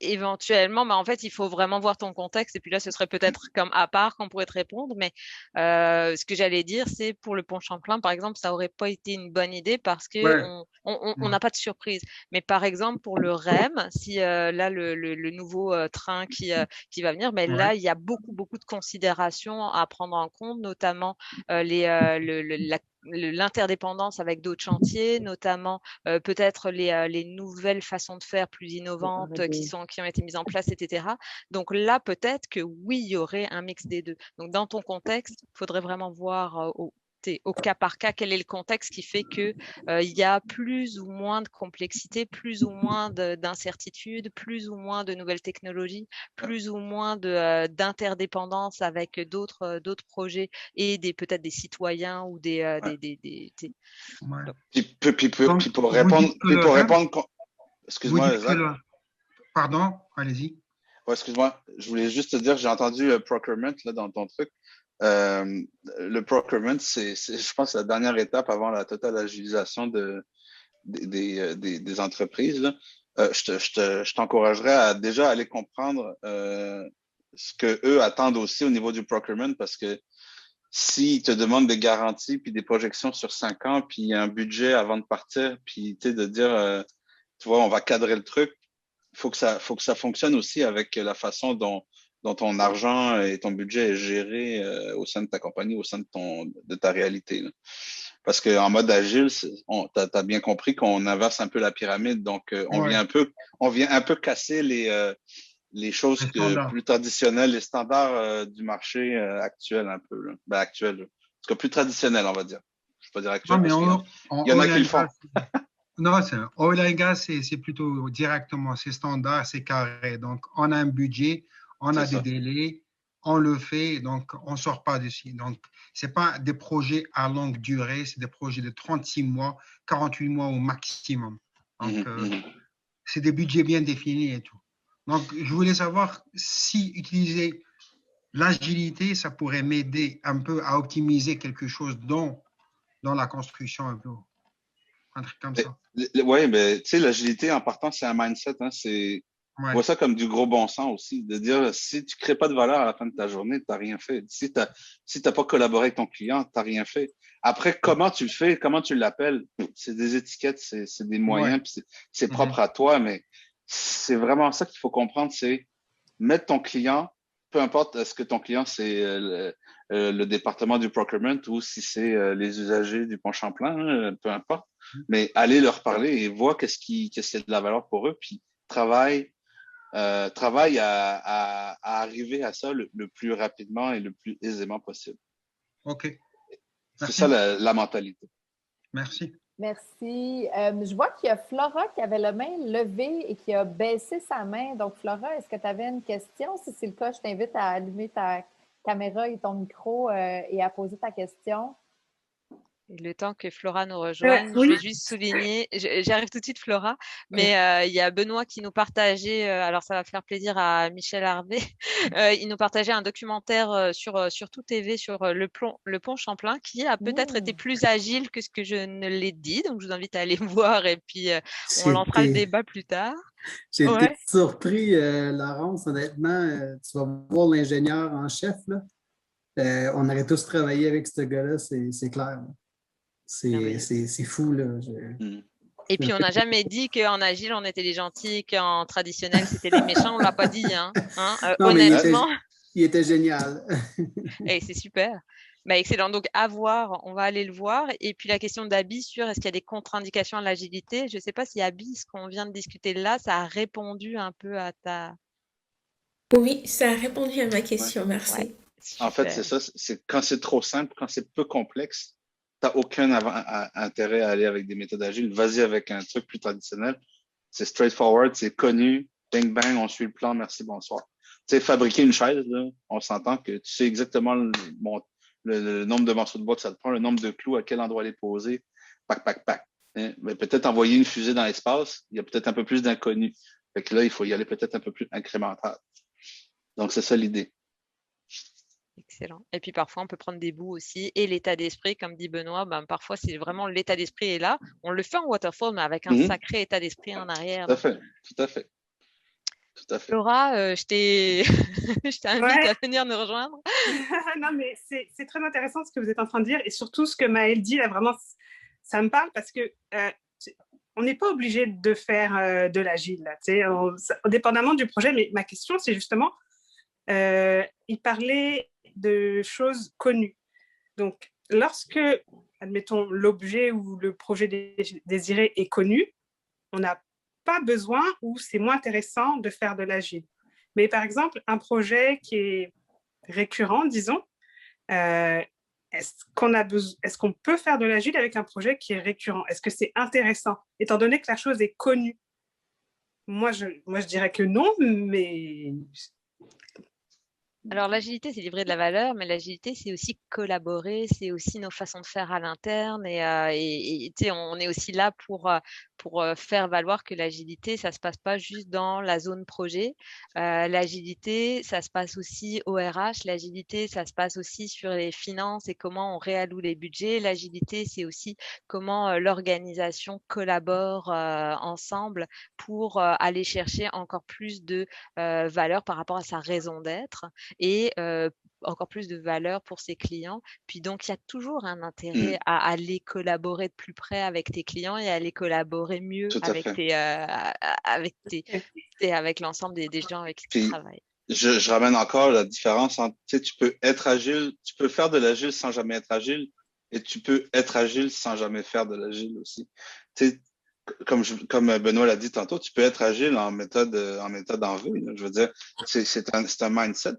Éventuellement, mais en fait, il faut vraiment voir ton contexte. Et puis là, ce serait peut-être comme à part qu'on pourrait te répondre. Mais ce que j'allais dire, c'est pour le pont Champlain, par exemple, ça aurait pas été une bonne idée parce que Ouais. on n'a pas de surprise. Mais par exemple, pour le REM, si là, le nouveau train qui va venir, mais Ouais. là, il y a beaucoup de considérations à prendre en compte, notamment l'interdépendance avec d'autres chantiers, notamment peut-être les nouvelles façons de faire plus innovantes qui ont été mises en place, etc. Donc là, peut-être que oui, il y aurait un mix des deux. Donc dans ton contexte, il faudrait vraiment voir au cas par cas quel est le contexte qui fait que il y a plus ou moins de complexité, plus ou moins d'incertitude, plus ou moins de nouvelles technologies, plus ou moins d'interdépendance avec d'autres projets et peut-être des citoyens ou Ouais. Donc, Puis pour vous dites que le REM, répondre, vous excuse-moi, dites que Zach. le... Pardon, allez-y. Ouais, excuse-moi, je voulais juste te dire, j'ai entendu procurement là, dans ton truc. Le procurement, je pense, la dernière étape avant la totale agilisation des entreprises. Là. Je t'encouragerais à déjà aller comprendre ce que eux attendent aussi au niveau du procurement, parce que s'ils te demandent des garanties puis des projections sur 5 ans, puis un budget avant de partir, puis de dire, tu vois, on va cadrer le truc, faut que ça fonctionne aussi avec la façon dont ton argent et ton budget est géré au sein de ta compagnie, au sein de ta réalité. Là. Parce qu'en mode agile, t'as bien compris qu'on inverse un peu la pyramide, donc on Ouais. vient un peu casser les choses Les standards. plus traditionnelles, les standards du marché actuel un peu. Là. Ben, actuel. Là. En tout cas, plus traditionnel, on va dire. Je ne vais pas dire actuel Non, mais parce qu'il y en a qui le font. Non, oil and gas, c'est plutôt directement, c'est standard, c'est carré. Donc, on a un budget, on a des délais, on le fait, donc on ne sort pas d'ici. Donc, ce n'est pas des projets à longue durée, c'est des projets de 36 mois, 48 mois au maximum. Donc, c'est des budgets bien définis et tout. Donc, je voulais savoir si utiliser l'agilité, ça pourrait m'aider un peu à optimiser quelque chose dans la construction un peu. Un truc comme ça. Oui, mais tu sais, l'agilité, en partant, c'est un mindset. Hein, Ouais. vois ça comme du gros bon sens aussi, de dire si tu crées pas de valeur à la fin de ta journée, tu n'as rien fait. Si tu n'as pas collaboré avec ton client, tu n'as rien fait. Après, comment tu le fais, comment tu l'appelles, c'est des étiquettes, c'est des moyens, puis c'est propre à toi, mais c'est vraiment ça qu'il faut comprendre, c'est mettre ton client, peu importe est-ce que ton client c'est le département du procurement ou si c'est les usagers du pont Champlain, peu importe, mais aller leur parler et voir qu'est-ce qui a de la valeur pour eux, puis travaille à arriver à ça le plus rapidement et le plus aisément possible. OK. C'est ça la mentalité. Merci. Merci. Je vois qu'il y a Flora qui avait la main levée et qui a baissé sa main. Donc, Flora, est-ce que tu avais une question? Si c'est le cas, je t'invite à allumer ta caméra et ton micro et à poser ta question. Et le temps que Flora nous rejoigne, je vais juste souligner, j'arrive tout de suite Flora, mais il y a Benoît qui nous partageait, alors ça va faire plaisir à Michel Harvey, il nous partageait un documentaire sur Tout TV sur le pont Champlain qui a peut-être été plus agile que ce que je ne l'ai dit, donc je vous invite à aller voir et puis on lancera le débat plus tard. J'ai été surpris, Laurence, honnêtement, tu vas voir l'ingénieur en chef, là. On aurait tous travaillé avec ce gars-là, c'est clair. C'est fou, là. Et puis, on n'a jamais dit qu'en agile, on était les gentils, qu'en traditionnel, c'était les méchants. On ne l'a pas dit, hein. Non, honnêtement. Il était génial. Et c'est super. Bah, excellent. Donc, à voir, on va aller le voir. Et puis, la question d'Abby sur est-ce qu'il y a des contre-indications à l'agilité. Je ne sais pas si Abby, ce qu'on vient de discuter là, ça a répondu un peu à ta... Oui, ça a répondu à ma question, merci. Ouais, en fait, c'est ça. C'est quand c'est trop simple, quand c'est peu complexe, tu n'as aucun intérêt à aller avec des méthodes agiles. Vas-y avec un truc plus traditionnel. C'est straightforward, c'est connu. Bang, bang, on suit le plan. Merci, bonsoir. Tu sais, fabriquer une chaise, là, on s'entend que tu sais exactement le nombre de morceaux de bois que ça te prend, le nombre de clous, à quel endroit les poser. Pac, pac, pac. Hein? Mais peut-être envoyer une fusée dans l'espace, il y a peut-être un peu plus d'inconnus. Fait que là, il faut y aller peut-être un peu plus incrémental. Donc, c'est ça l'idée. Excellent. Et puis parfois, on peut prendre des bouts aussi. Et l'état d'esprit, comme dit Benoît, ben, parfois, c'est vraiment l'état d'esprit est là. On le fait en waterfall, mais avec un sacré état d'esprit en arrière. Tout à fait, tout à fait. Tout à fait. Laura, je t'invite à venir nous rejoindre. Non, mais c'est très intéressant ce que vous êtes en train de dire. Et surtout, ce que Maëlle dit, là, vraiment, ça me parle parce que on n'est pas obligé de faire de l'agile, dépendamment du projet. Mais ma question, c'est justement, il parlait de choses connues. Donc, lorsque, admettons, l'objet ou le projet désiré est connu, on n'a pas besoin ou c'est moins intéressant de faire de l'agile. Mais par exemple, un projet qui est récurrent, disons, est-ce qu'on peut faire de l'agile avec un projet qui est récurrent? Est-ce que c'est intéressant, étant donné que la chose est connue? Moi, je dirais que non, mais... Alors, l'agilité, c'est livrer de la valeur, mais l'agilité, c'est aussi collaborer, c'est aussi nos façons de faire à l'interne. Et on est aussi là pour faire valoir que l'agilité, ça ne se passe pas juste dans la zone projet. L'agilité, ça se passe aussi au RH. L'agilité, ça se passe aussi sur les finances et comment on réalloue les budgets. L'agilité, c'est aussi comment l'organisation collabore ensemble pour aller chercher encore plus de valeur par rapport à sa raison d'être. Et encore plus de valeur pour ses clients. Puis donc, il y a toujours un intérêt à aller collaborer de plus près avec tes clients et à aller collaborer mieux avec l'ensemble des gens avec qui tu travailles. Je ramène encore la différence entre, tu peux être agile, tu peux faire de l'agile sans jamais être agile et tu peux être agile sans jamais faire de l'agile aussi. Comme Benoît l'a dit tantôt, tu peux être agile en méthode en V. Je veux dire, c'est un mindset.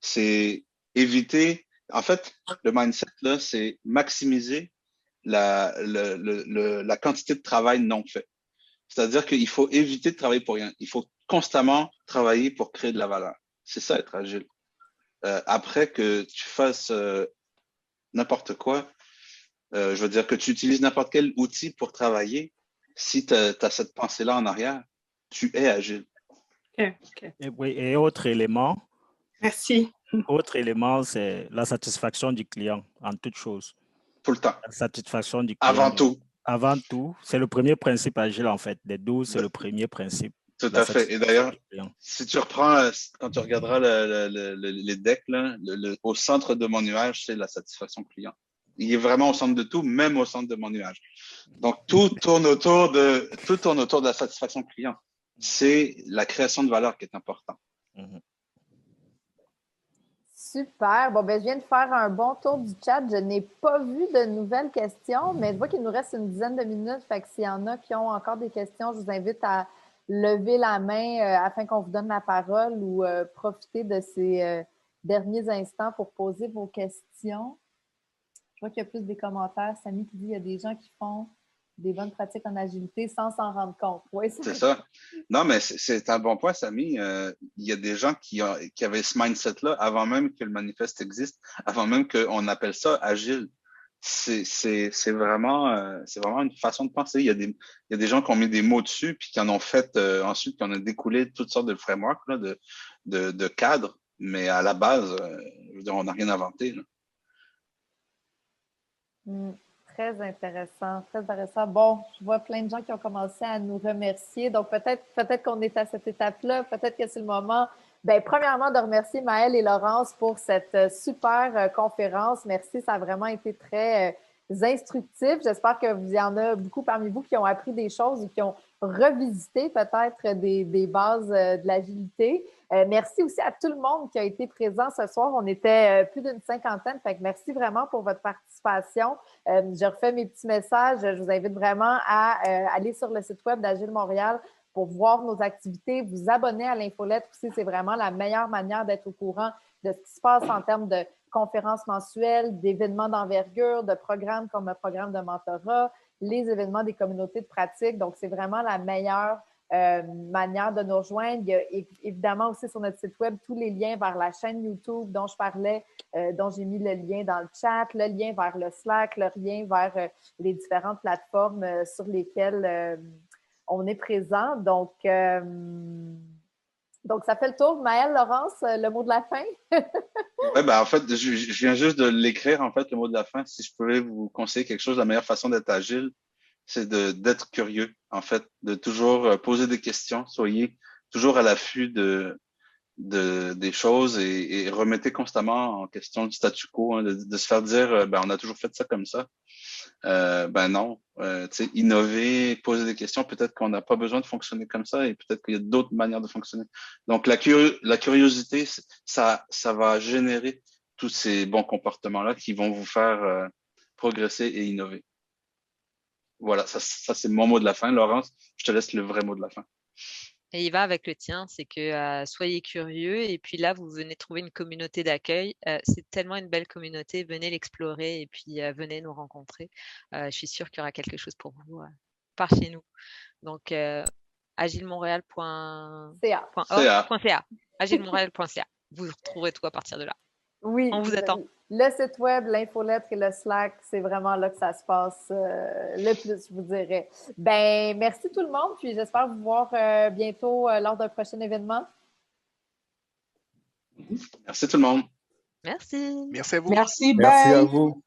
C'est éviter. En fait, le mindset, là, c'est maximiser la quantité de travail non fait. C'est-à-dire qu'il faut éviter de travailler pour rien. Il faut constamment travailler pour créer de la valeur. C'est ça, être agile. Après que tu fasses n'importe quoi, je veux dire que tu utilises n'importe quel outil pour travailler, si tu as cette pensée-là en arrière, tu es agile. Okay. Et autre élément. Merci. Autre élément, c'est la satisfaction du client en toute chose. Tout le temps. La satisfaction du client. Avant tout. Avant tout, c'est le premier principe agile en fait. Des 12, c'est le premier principe. Tout à fait. Et d'ailleurs, si tu reprends, quand tu regarderas les decks, là, au centre de mon nuage, c'est la satisfaction client. Il est vraiment au centre de tout, même au centre de mon nuage. Donc, tout tourne autour de la satisfaction client. C'est la création de valeur qui est importante. Super. Bon, ben, je viens de faire un bon tour du chat. Je n'ai pas vu de nouvelles questions, mais je vois qu'il nous reste une dizaine de minutes. Fait que s'il y en a qui ont encore des questions, je vous invite à lever la main afin qu'on vous donne la parole ou profiter de ces derniers instants pour poser vos questions. Je vois qu'il y a plus des commentaires. Samy qui dit qu'il y a des gens qui font des bonnes pratiques en agilité sans s'en rendre compte. Oui, c'est ça. Non, mais c'est un bon point, Samy. Il y a des gens qui avaient ce mindset-là avant même que le manifeste existe, avant même qu'on appelle ça agile. C'est vraiment une façon de penser. Il y a des gens qui ont mis des mots dessus puis qui en ont fait ensuite, qui en ont découlé toutes sortes de frameworks, là, de cadres. Mais à la base, je veux dire, on n'a rien inventé, là. Très intéressant, très intéressant. Bon, je vois plein de gens qui ont commencé à nous remercier. Donc, peut-être qu'on est à cette étape-là. Peut-être que c'est le moment, bien, premièrement, de remercier Maëlle et Laurence pour cette super conférence. Merci, ça a vraiment été très instructif. J'espère qu'il y en a beaucoup parmi vous qui ont appris des choses ou qui ont revisité peut-être des bases de l'agilité. Merci aussi à tout le monde qui a été présent ce soir. On était plus d'une cinquantaine. Fait que merci vraiment pour votre participation. Je refais mes petits messages. Je vous invite vraiment à aller sur le site web d'Agile Montréal pour voir nos activités, vous abonner à l'infolettre aussi. C'est vraiment la meilleure manière d'être au courant de ce qui se passe en termes de conférences mensuelles, d'événements d'envergure, de programmes comme le programme de mentorat, les événements des communautés de pratique. Donc, c'est vraiment la meilleure manière de nous rejoindre. Il y a évidemment aussi sur notre site web tous les liens vers la chaîne YouTube dont je parlais, dont j'ai mis le lien dans le chat, le lien vers le Slack, le lien vers les différentes plateformes sur lesquelles on est présent. Donc, ça fait le tour. Maëlle, Laurence, le mot de la fin? Ouais, ben, en fait, je viens juste de l'écrire, en fait, le mot de la fin. Si je pouvais vous conseiller quelque chose, la meilleure façon d'être agile, c'est d'être curieux, en fait, de toujours poser des questions. Soyez toujours à l'affût des choses et remettez constamment en question le statu quo, hein, de se faire dire, ben, on a toujours fait ça comme ça. Ben non, tu sais, innover, poser des questions, peut-être qu'on n'a pas besoin de fonctionner comme ça et peut-être qu'il y a d'autres manières de fonctionner. Donc, la curiosité, ça va générer tous ces bons comportements-là qui vont vous faire progresser et innover. Voilà, ça c'est mon mot de la fin. Laurence, je te laisse le vrai mot de la fin. Et il va avec le tien, c'est que soyez curieux et puis là, vous venez trouver une communauté d'accueil. C'est tellement une belle communauté, venez l'explorer et puis venez nous rencontrer. Je suis sûre qu'il y aura quelque chose pour vous par chez nous. Donc, agilemontréal.ca. agilemontréal.ca. Vous retrouverez tout à partir de là. Oui. On vous attend. Le site web, l'infolettre et le Slack, c'est vraiment là que ça se passe le plus, je vous dirais. Ben, merci tout le monde, puis j'espère vous voir bientôt lors d'un prochain événement. Merci tout le monde. Merci. Merci à vous. Merci, Merci à bye. vous.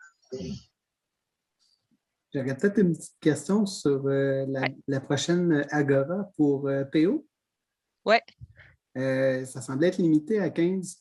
J'aurais peut-être une petite question sur la prochaine Agora pour PO. Ouais. Ça semblait être limité à 15